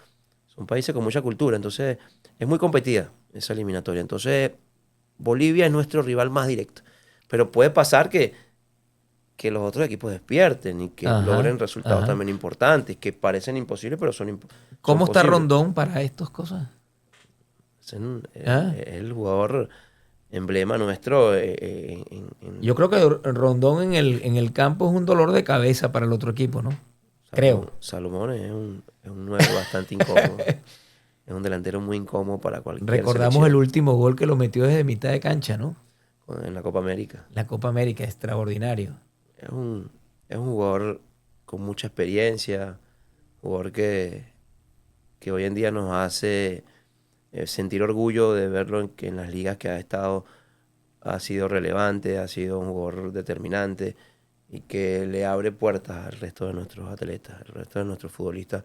son países con mucha cultura, entonces es muy competida esa eliminatoria. Entonces Bolivia es nuestro rival más directo, pero puede pasar que los otros equipos despierten y que Ajá, logren resultados ajá. también importantes, que parecen imposibles, pero son ¿Cómo está posibles. Rondón para estas cosas? Ah, Es el jugador emblema nuestro yo creo que Rondón en el campo es un dolor de cabeza para el otro equipo, ¿no? Creo. Salomón es un 9 bastante incómodo. Es un delantero muy incómodo para cualquier Recordamos el selección último gol que lo metió desde mitad de cancha, ¿no? en la Copa América. La Copa América, extraordinario. Es un jugador con mucha experiencia, jugador que hoy en día nos hace sentir orgullo de verlo que en las ligas que ha estado ha sido relevante, ha sido un jugador determinante y que le abre puertas al resto de nuestros atletas, al resto de nuestros futbolistas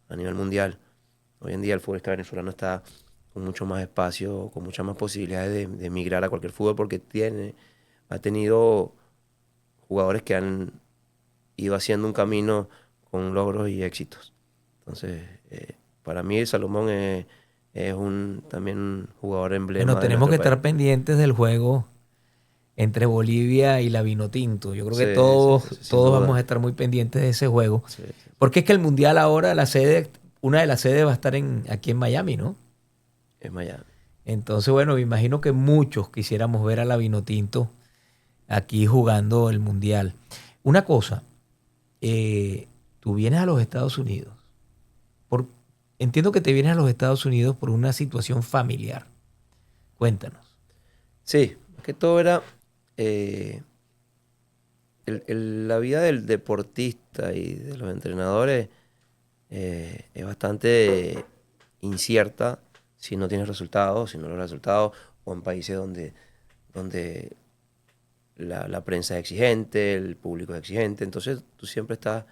a nivel mundial. Hoy en día el futbolista venezolano está con mucho más espacio, con muchas más posibilidades de migrar a cualquier fútbol porque ha tenido jugadores que han ido haciendo un camino con logros y éxitos. Entonces, para mí Salomón es también un jugador Bueno, emblema de tenemos nuestro que país. estar pendientes del juego entre Bolivia y la Vinotinto. Yo creo que Sí, sí, todos, sí, sí, sin todos vamos a duda. estar muy pendientes de ese juego. Sí, sí. Porque es que el Mundial ahora, una de las sedes va a estar aquí en Miami, ¿no? Es Miami. Entonces, bueno, me imagino que muchos quisiéramos ver a la Vinotinto aquí jugando el Mundial. Una cosa, tú vienes a los Estados Unidos. Por, entiendo que te vienes a los Estados Unidos por una situación familiar. Cuéntanos. Sí, más que todo era eh, la vida del deportista y de los entrenadores es bastante incierta si no tienes resultados, si no logras resultados, o en países donde la prensa es exigente, el público es exigente, entonces tú siempre estás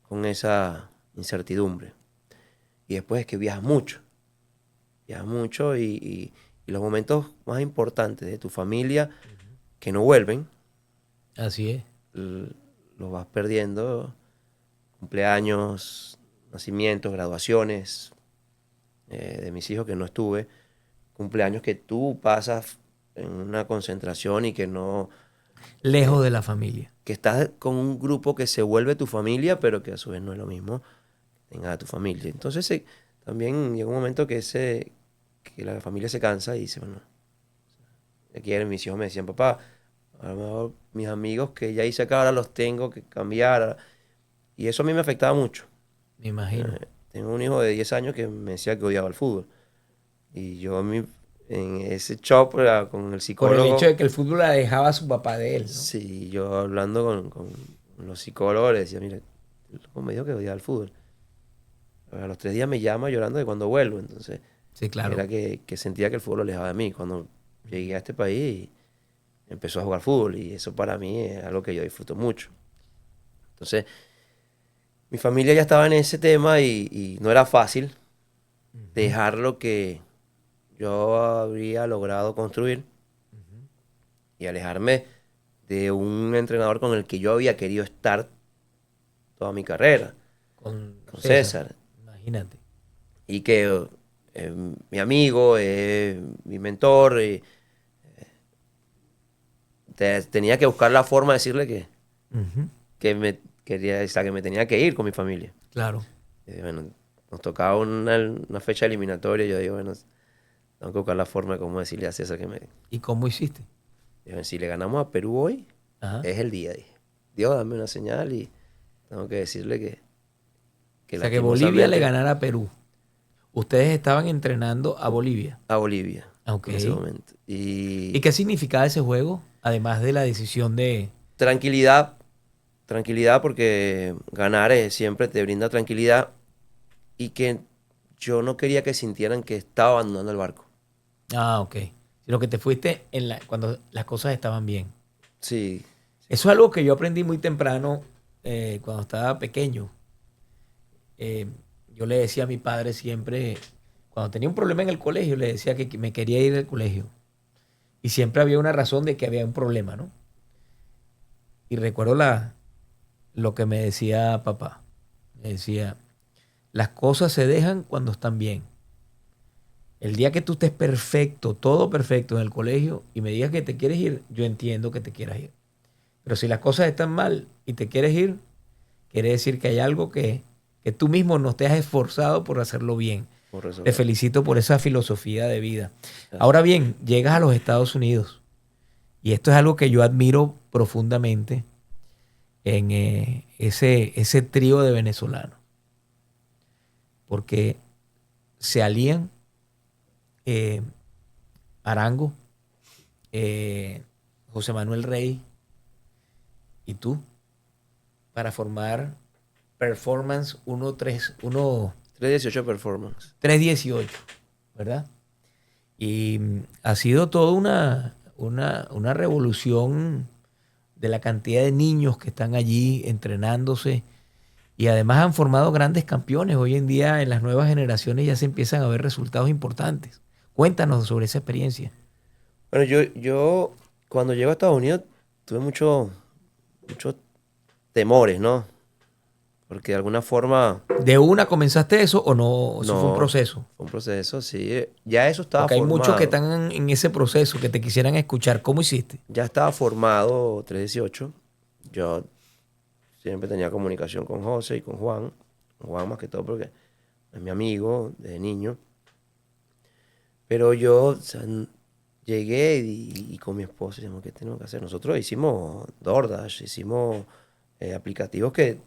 con esa incertidumbre. Y después es que viajas mucho y los momentos más importantes de tu familia que no vuelven, Así es. l- los vas perdiendo, cumpleaños, nacimientos, graduaciones, de mis hijos que no estuve, cumpleaños que tú pasas en una concentración y que no, Lejos de la familia. que estás con un grupo que se vuelve tu familia, pero que a su vez no es lo mismo tenga a tu familia. Entonces también llega un momento que la familia se cansa y dice, bueno, ya quieren, mis hijos me decían, papá, a lo mejor mis amigos que ya hice acá ahora los tengo que cambiar. Y eso a mí me afectaba mucho. Me imagino. Tengo un hijo de 10 años que me decía que odiaba el fútbol. Y yo en ese shock con el Por el hecho psicólogo, de que el fútbol la dejaba a su papá de él, ¿no? sí, yo hablando con los psicólogos, le decía, mira, el loco me dijo que odiaba el fútbol. A los 3 días me llama llorando de cuando vuelvo. Entonces, Sí, claro. era que sentía que el fútbol lo alejaba de mí. Cuando llegué a este país, empezó a jugar fútbol. Y eso para mí es algo que yo disfruto mucho. Entonces, mi familia ya estaba en ese tema y no era fácil Ujú, dejar lo que yo habría logrado construir ujú. y alejarme de un entrenador con el que yo había querido estar toda mi carrera, Con con César, César. imagínate. Y que mi amigo, mi mentor, tenía que buscar la forma de decirle Ujú, que me quería, o sea, que me tenía que ir con mi familia. claro. Bueno, nos tocaba una fecha eliminatoria y yo digo, bueno, tengo que buscar la forma de cómo decirle a César que me... ¿Y cómo hiciste? Digo, si le ganamos a Perú hoy, Ajá. es el día, dije. Dios, dame una señal y tengo que decirle que O sea, que Bolivia le lastimosamente ganara a Perú. Ustedes estaban entrenando a Bolivia. a Bolivia Ok. en ese momento. ¿Y Y qué significaba ese juego? Además de la decisión de... tranquilidad, tranquilidad porque ganar siempre te brinda tranquilidad y que yo no quería que sintieran que estaba abandonando el barco. Ah, ok. Sino que te fuiste cuando las cosas estaban bien. Sí, Eso es algo que yo aprendí muy temprano cuando estaba pequeño. Eh, yo le decía a mi padre siempre, cuando tenía un problema en el colegio, le decía que me quería ir del colegio. Y siempre había una razón de que había un problema, ¿no? Y recuerdo lo que me decía papá. Me decía, las cosas se dejan cuando están bien. El día que tú estés perfecto, todo perfecto en el colegio y me digas que te quieres ir, yo entiendo que te quieras ir. Pero si las cosas están mal y te quieres ir, quiere decir que hay algo que tú mismo no te has esforzado por hacerlo bien. por Te resolver. felicito por esa filosofía de vida. Gracias. Ahora bien, llegas a los Estados Unidos y esto es algo que yo admiro profundamente en ese trío de venezolanos, porque se alían eh, Arango, eh, José Manuel Rey y tú para formar Performance 318 performance. 318, ¿verdad? Y ha sido toda una revolución de la cantidad de niños que están allí entrenándose y además han formado grandes campeones. Hoy en día en las nuevas generaciones ya se empiezan a ver resultados importantes. Cuéntanos sobre esa experiencia. Bueno, yo cuando llego a Estados Unidos tuve muchos temores, ¿no? Porque de alguna forma, ¿De una comenzaste eso o no? Eso fue un no, proceso. fue un proceso, sí. Ya eso estaba Porque hay muchos que formado. están en ese proceso que te quisieran escuchar. ¿Cómo hiciste? Ya estaba formado 318. Yo siempre tenía comunicación con José y con Juan. Juan más que todo porque es mi amigo de niño. Pero yo, o sea, llegué y con mi esposa decíamos, ¿qué tenemos que hacer? Nosotros hicimos DoorDash, hicimos aplicativos que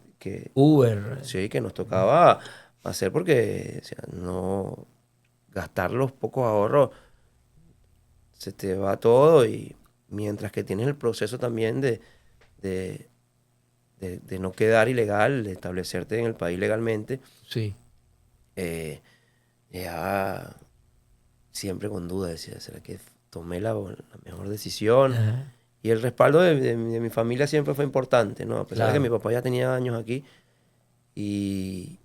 Uber. sí, que nos tocaba hacer porque, o sea, no gastar los pocos ahorros, se te va todo y mientras que tienes el proceso también de, de no quedar ilegal, de establecerte en el país legalmente, Sí. eh, ya siempre con duda decía, ¿será que tomé la mejor decisión? Ajá. Y el respaldo de mi familia siempre fue importante, ¿no? A pesar de que mi Claro. papá ya tenía años aquí y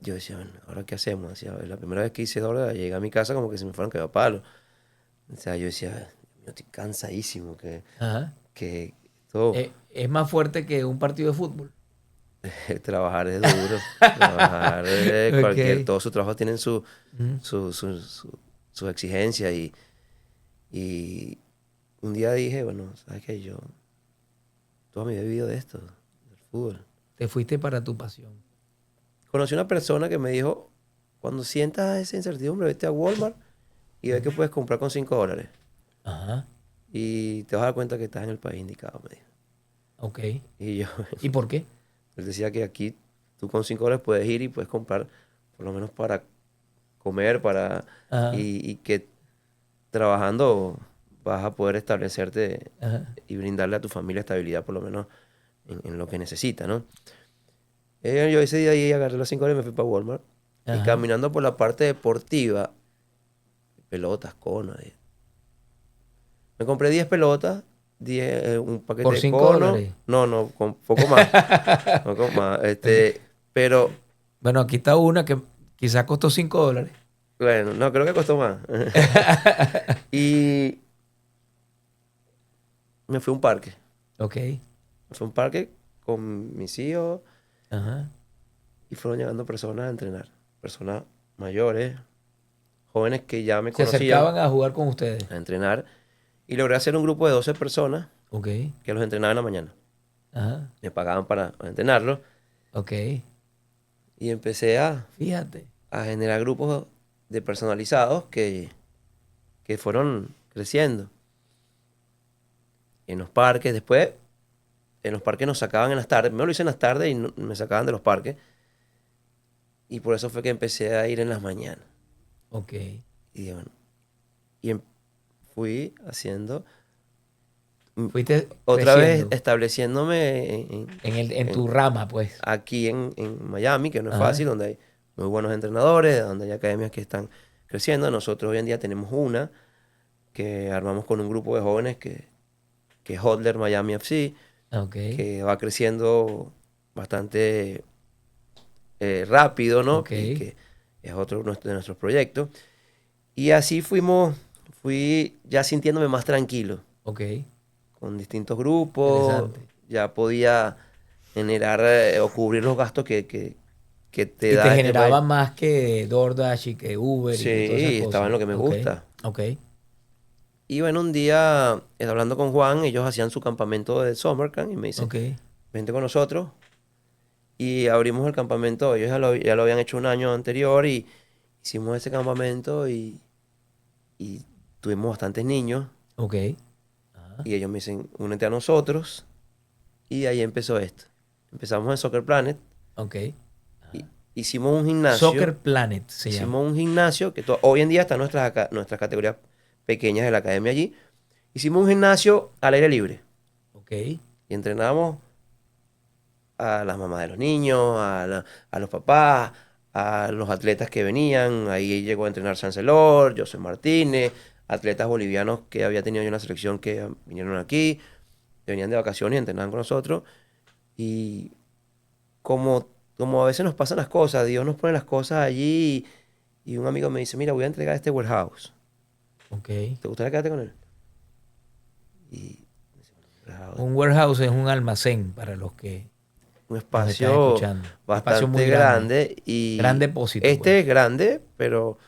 yo decía, bueno, ¿ahora qué hacemos? Decía, la primera vez que hice Dorda, llegué a mi casa como que se me fueron quedar palos. O sea, yo decía, "Dios mío, estoy cansadísimo, Ajá. que todo... Es más fuerte que un partido de fútbol. Trabajar es duro. Trabajar, Ok. todos sus trabajos tienen Ujú. sus exigencias y un día dije, bueno, ¿sabes qué? Yo toda mi vida he vivido de esto, del fútbol. Te fuiste para tu pasión. Conocí una persona que me dijo, cuando sientas esa incertidumbre, vete a Walmart y ve Ujú. que puedes comprar con $5. Ajá. Y te vas a dar cuenta que estás en el país indicado, me dijo. Ok. Y yo, ¿Y por qué? él decía que aquí tú con $5 puedes ir y puedes comprar por lo menos para comer, Ajá. y que trabajando vas a poder establecerte Ajá. y brindarle a tu familia estabilidad por lo menos en lo que necesita, ¿no? Yo ese día ahí agarré los $5 y me fui para Walmart. Y Ajá. caminando por la parte deportiva, pelotas, conos. Me compré 10 pelotas, 10 un paquete Por de cinco conos. dólares. No, no, con poco más. Poco más. Ok. Pero, Bueno, aquí está una que quizás costó $5. bueno, no, creo que costó más. Y me fui a un parque. Ok. Me fui a un parque con mis hijos Ajá. y fueron llegando personas a entrenar. Personas mayores, jóvenes que ya me Se conocían acercaban a jugar con ustedes. a entrenar. Y logré hacer un grupo de 12 personas Ok. que los entrenaba en la mañana. Ajá. Me pagaban para entrenarlos Ok. y empecé Fíjate. a generar grupos de personalizados que fueron creciendo en los parques. Después, en los parques nos sacaban en las tardes. Me lo hice en las tardes y me sacaban de los parques. Y por eso fue que empecé a ir en las mañanas. Ok. Y dije, bueno, y fui haciendo, mm, Fuiste otra vez creciendo estableciéndome en tu rama, pues. aquí en Miami, que no es Ajá. fácil, donde hay muy buenos entrenadores, donde hay academias que están creciendo. Nosotros hoy en día tenemos una que armamos con un grupo de jóvenes que es Hodler Miami FC, Ok. que va creciendo bastante rápido, ¿no? Ok. Y que es otro de nuestros proyectos. Y así fui ya sintiéndome más tranquilo Ok. con distintos grupos, Interesante. ya podía generar o cubrir los gastos que te Y te da este país. generaba más que DoorDash y que Uber y que todas esas Sí, estaba cosas. en lo que me Ok. gusta. Ok. Y bueno, un día, hablando con Juan, ellos hacían su campamento de Summer Camp y me dice, Ok. vente con nosotros. Y abrimos el campamento. Ellos ya lo habían hecho un año anterior y hicimos ese campamento y tuvimos bastantes niños. Ok. Ajá. Y ellos me dicen, únete a nosotros. Y ahí empezó esto. Empezamos en Soccer Planet. Ok. Y Ajá. hicimos un gimnasio. Soccer Planet se llama. Hicimos un gimnasio que hoy en día están nuestras categorías pequeñas de la academia allí. Hicimos un gimnasio al aire libre. Ok. Y entrenamos a las mamás de los niños, a los papás, a los atletas que venían. Ahí llegó a entrenar Sancelor, José Martínez, atletas bolivianos que había tenido yo en la selección que vinieron aquí, que venían de vacaciones y entrenaban con nosotros. Y como a veces nos pasan las cosas, Dios nos pone las cosas allí y un amigo me dice, mira, voy a entregar este warehouse. Ok. ¿Te gustaría quedarte con él? Y warehouse, Un warehouse es un almacén para los que un nos están espacio escuchando. Un espacio muy bastante grande. grande Gran y depósito, pues. este es grande, pero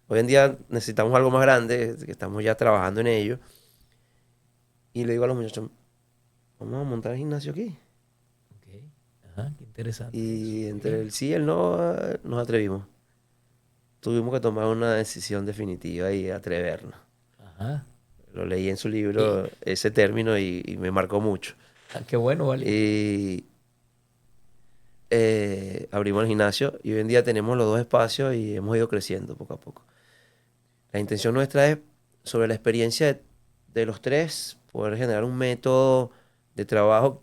hoy en día necesitamos algo más grande, que estamos ya trabajando en ello. Y le digo a los muchachos, vamos a montar el gimnasio aquí. Ok. Ajá. Qué interesante eso. Y entre Ok. el sí y el no nos atrevimos. Tuvimos que tomar una decisión definitiva y atrevernos. Ajá. Lo leí en su Y libro, ese término, y me marcó mucho. qué bueno, vale. Y abrimos el gimnasio y hoy en día tenemos los dos espacios y hemos ido creciendo poco a poco. La intención nuestra es, sobre la experiencia de los tres, poder generar un método de trabajo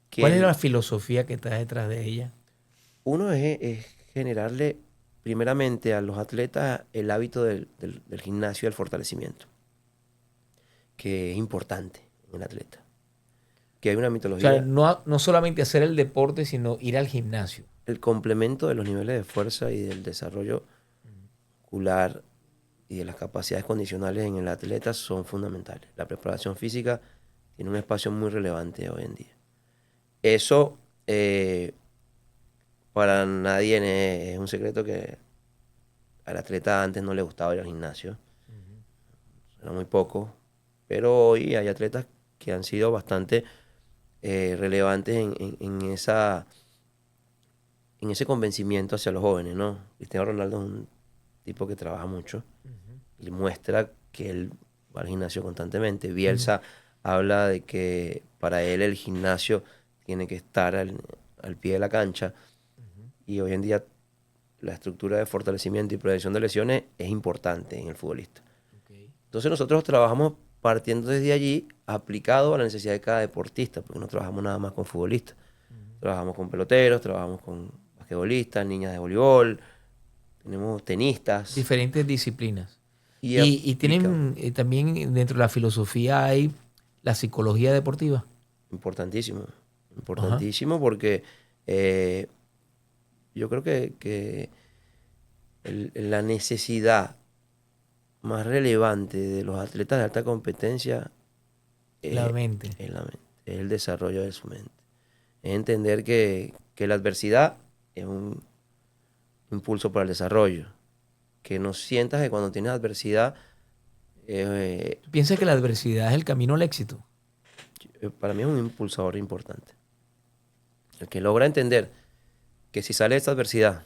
que ¿Cuál es la filosofía que está detrás de ella? uno es generarle primeramente a los atletas el hábito del gimnasio y del fortalecimiento, que es importante en el atleta. Que hay una O sea, mitología, no solamente hacer el deporte, sino ir al gimnasio. el complemento de los niveles de fuerza y del desarrollo muscular y de las capacidades condicionales en el atleta son fundamentales. La preparación física tiene un espacio muy relevante hoy en día. Eso para nadie es un secreto que al atleta antes no le gustaba ir al gimnasio, era muy poco, pero hoy hay atletas que han sido bastante relevantes en ese convencimiento hacia los jóvenes, ¿no? Cristiano Ronaldo es un tipo que trabaja mucho y muestra que él va al gimnasio constantemente. Bielsa habla de que para él el gimnasio tiene que estar al pie de la cancha y hoy en día la estructura de fortalecimiento y prevención de lesiones es importante en el futbolista. Okay. Entonces nosotros trabajamos partiendo desde allí, aplicado a la necesidad de cada deportista, porque no trabajamos nada más con futbolistas. Trabajamos con peloteros, trabajamos con basquetbolistas, niñas de voleibol, tenemos tenistas. Diferentes disciplinas. Y Y tienen también dentro de la filosofía hay la psicología deportiva. importantísimo, Ajá. importantísimo porque yo creo que la necesidad más relevante de los atletas de alta competencia La eh, mente. es la mente, es el desarrollo de su mente. Es entender que la adversidad es un impulso para el desarrollo. Que no sientas que cuando tienes adversidad, eh, ¿Tú piensas que la adversidad es el camino al éxito? para mí es un impulsador importante. El que logra entender que si sale de esta adversidad,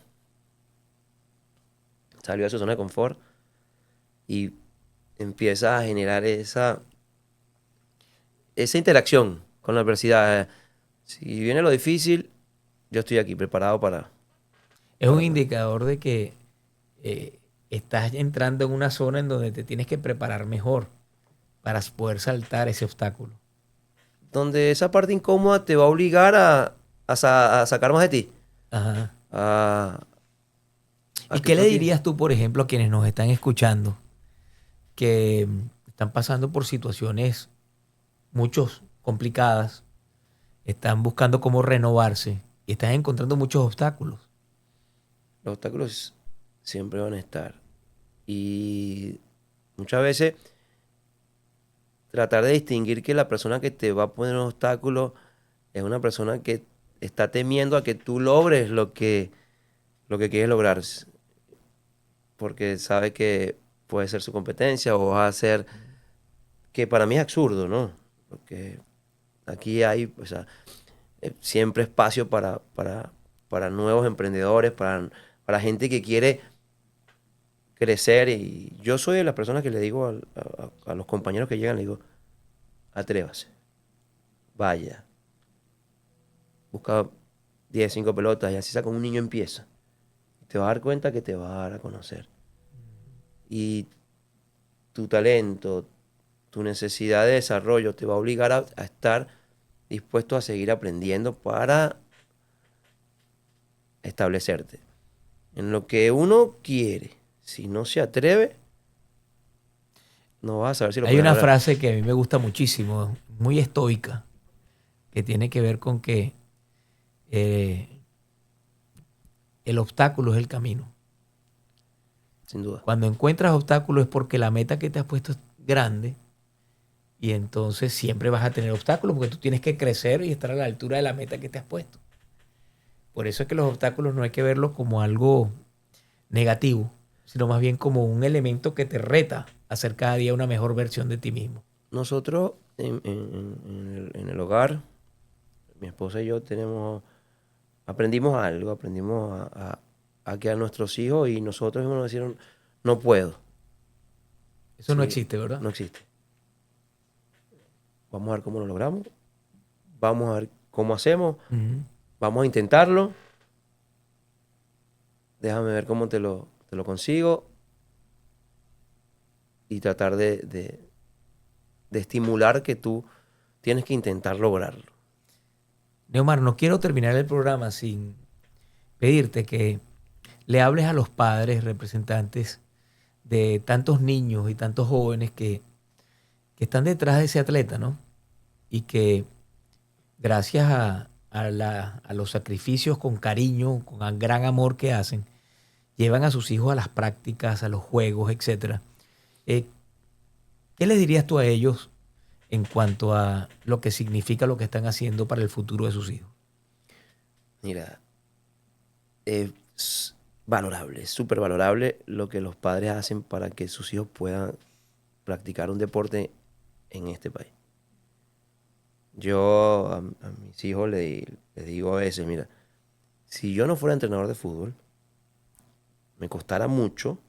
salió de su zona de confort y empieza a generar esa interacción con la adversidad. Si viene lo difícil, yo estoy aquí preparado Es un para indicador de que estás entrando en una zona en donde te tienes que preparar mejor para poder saltar ese obstáculo. donde esa parte incómoda te va a obligar a sacar más de ti. Ajá. A, ¿Y a que qué tú le aquí. dirías tú, por ejemplo, a quienes nos están escuchando que están pasando por situaciones muchos complicadas, están buscando cómo renovarse y están encontrando muchos obstáculos? Los obstáculos siempre van a estar. Y muchas veces tratar de distinguir que la persona que te va a poner un obstáculo es una persona que está temiendo a que tú logres lo que quieres lograr. Porque sabe que puede ser su competencia o va a ser, que para mí es absurdo, ¿no? Porque aquí hay, o sea, siempre espacio para nuevos emprendedores, para gente que quiere crecer. Y yo soy de las personas que le digo a los compañeros que llegan, le digo, atrévase, vaya, busca 10 5 pelotas y así sea como un niño empieza. Te vas a dar cuenta que te va a dar a conocer. Y tu talento, tu necesidad de desarrollo te va a obligar a estar dispuesto a seguir aprendiendo para establecerte. En lo que uno quiere, si no se atreve, no vas a saber si lo Hay puedes una lograr. frase que a mí me gusta muchísimo, muy estoica, que tiene que ver con que eh, el obstáculo es el camino. Sin duda. Cuando encuentras obstáculos es porque la meta que te has puesto es grande y entonces siempre vas a tener obstáculos porque tú tienes que crecer y estar a la altura de la meta que te has puesto. Por eso es que los obstáculos no hay que verlos como algo negativo, sino más bien como un elemento que te reta a ser cada día una mejor versión de ti mismo. Nosotros en el hogar, mi esposa y yo aprendimos algo, aprendimos a que a nuestros hijos y nosotros mismos nos dijeron, no puedo. Eso no Sí, existe, ¿verdad? no existe. Vamos a ver cómo lo logramos, vamos a ver cómo hacemos, Ujú. vamos a intentarlo, déjame ver cómo te lo consigo y tratar de estimular que tú tienes que intentar lograrlo. Neomar, no quiero terminar el programa sin pedirte que le hables a los padres, representantes de tantos niños y tantos jóvenes que están detrás de ese atleta, ¿no? Y que gracias a los sacrificios con cariño, con gran amor que hacen, llevan a sus hijos a las prácticas, a los juegos, etcétera. Eh, ¿Qué les dirías tú a ellos en cuanto a lo que significa lo que están haciendo para el futuro de sus hijos? Mira, es valorable, es súper valorable lo que los padres hacen para que sus hijos puedan practicar un deporte en este país. Yo a mis hijos les digo a veces, mira, si yo no fuera entrenador de fútbol, me costara mucho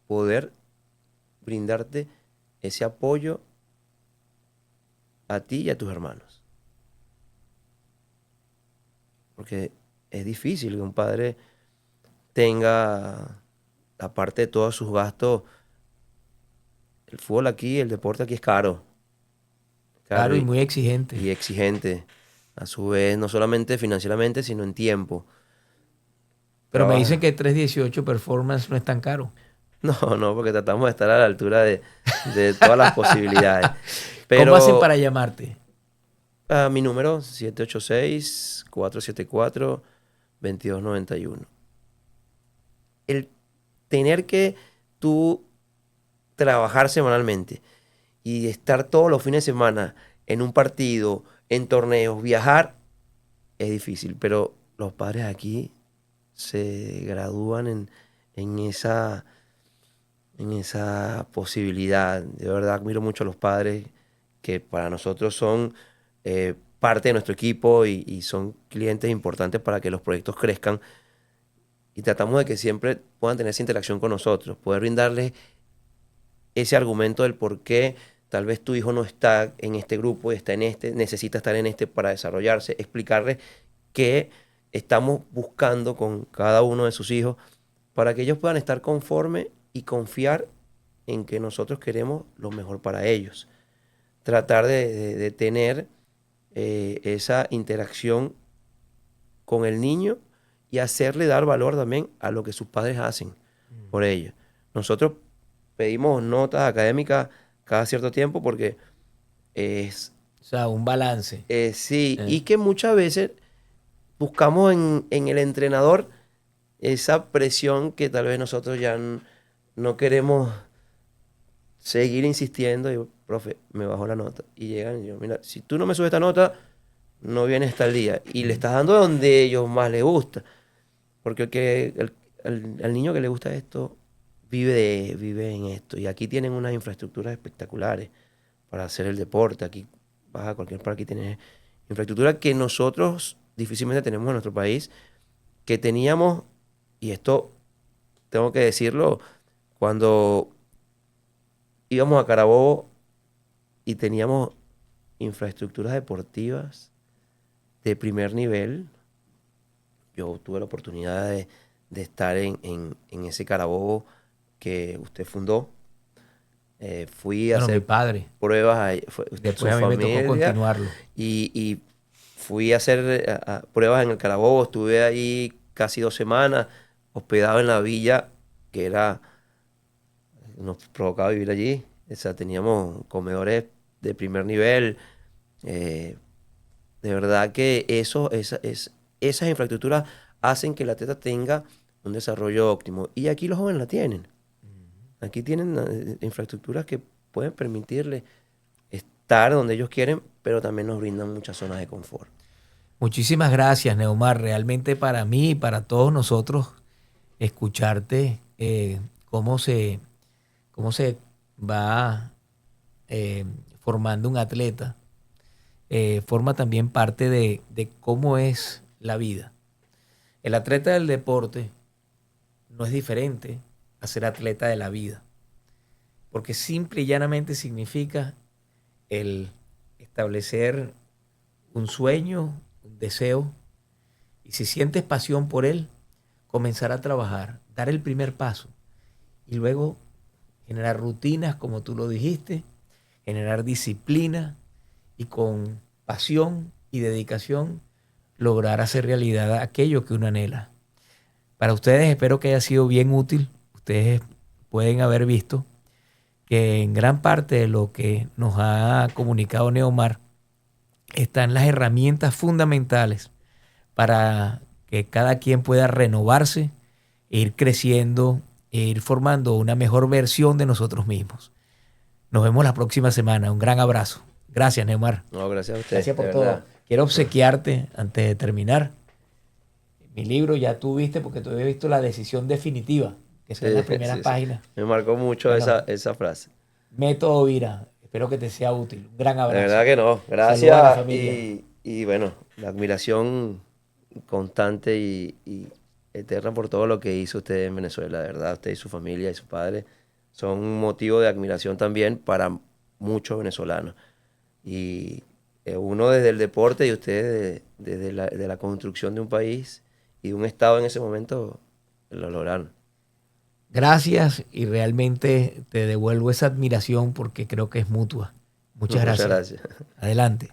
poder brindarte ese apoyo a ti y a tus hermanos. Porque es difícil que un padre tenga, aparte de todos sus gastos, el fútbol aquí, el deporte aquí es caro. Claro, y muy exigente. Y exigente. A su vez, no solamente financieramente, sino en tiempo. Pero me Trabaja. dicen que 318 Performance no es tan caro. No, no, porque tratamos de estar a la altura de todas las posibilidades. ¿Cómo hacen Pero para llamarte? mi número, 786-474-2291. El tener que tú trabajar semanalmente y estar todos los fines de semana en un partido, en torneos, viajar, es difícil. Pero los padres aquí se gradúan en esa posibilidad. De verdad admiro mucho a los padres que para nosotros son parte de nuestro equipo y son clientes importantes para que los proyectos crezcan. Y tratamos de que siempre puedan tener esa interacción con nosotros, poder brindarles ese argumento del por qué tal vez tu hijo no está en este grupo y está en este, necesita estar en este para desarrollarse, explicarles qué estamos buscando con cada uno de sus hijos para que ellos puedan estar conformes y confiar en que nosotros queremos lo mejor para ellos. Tratar de tener esa interacción con el niño y hacerle dar valor también a lo que sus padres hacen por ellos. Nosotros pedimos notas académicas cada cierto tiempo porque es... O sea, un balance. sí, y que muchas veces buscamos en el entrenador esa presión que tal vez nosotros ya no queremos seguir insistiendo. Y, profe, me bajó la nota. Y llegan y yo, mira, si tú no me subes esta nota, no vienes hasta el día. Y le estás dando donde a ellos más les gusta. Porque al niño que le gusta esto, vive en esto. Y aquí tienen unas infraestructuras espectaculares para hacer el deporte. Aquí vas a cualquier parque y tienes infraestructura que nosotros difícilmente tenemos en nuestro país, que teníamos, y esto tengo que decirlo, cuando íbamos a Carabobo y teníamos infraestructuras deportivas de primer nivel. Yo tuve la oportunidad de estar en ese Carabobo que usted fundó. Fui a Bueno, mi hacer padre. pruebas, usted, su Después a mí me tocó familia, continuarlo. y fui a hacer pruebas en el Carabobo. Estuve ahí casi 2 semanas, hospedado en la villa, que nos provocaba vivir allí. O sea, teníamos comedores de primer nivel. De verdad que esas infraestructuras hacen que el atleta tenga un desarrollo óptimo. Y aquí los jóvenes la tienen. Aquí tienen infraestructuras que pueden permitirles estar donde ellos quieren, pero también nos brindan muchas zonas de confort. Muchísimas gracias, Neomar. Realmente para mí y para todos nosotros, escucharte cómo se va formando un atleta, forma también parte de cómo es la vida. El atleta del deporte no es diferente a ser atleta de la vida, porque simple y llanamente significa el establecer un sueño, un deseo, y si sientes pasión por él, comenzar a trabajar, dar el primer paso y luego generar rutinas, como tú lo dijiste, generar disciplina y con pasión y dedicación lograr hacer realidad aquello que uno anhela. Para ustedes espero que haya sido bien útil. Ustedes pueden haber visto que en gran parte de lo que nos ha comunicado Neomar están las herramientas fundamentales para que cada quien pueda renovarse e ir creciendo e ir formando una mejor versión de nosotros mismos. Nos vemos la próxima semana. Un gran abrazo. Gracias, Neomar. No, gracias a usted, Gracias por de todo. verdad. Quiero obsequiarte, antes de terminar, Mi libro ya tú viste, porque tú habías visto La Decisión Definitiva, que está en Sí, la primera sí, sí. página. Me marcó mucho Bueno, esa frase. Método Vira. Espero que te sea útil. Un gran De verdad abrazo. que no. Saludos a la Gracias familia. y bueno, la admiración constante y eterna por todo lo que hizo usted en Venezuela. De verdad, usted y su familia y su padre son un motivo de admiración también para muchos venezolanos. Y uno desde el deporte y usted desde de la construcción de un país y de un estado en ese momento lo lograron. Gracias y realmente te devuelvo esa admiración porque creo que es mutua. Muchas Muchas gracias. gracias. Adelante.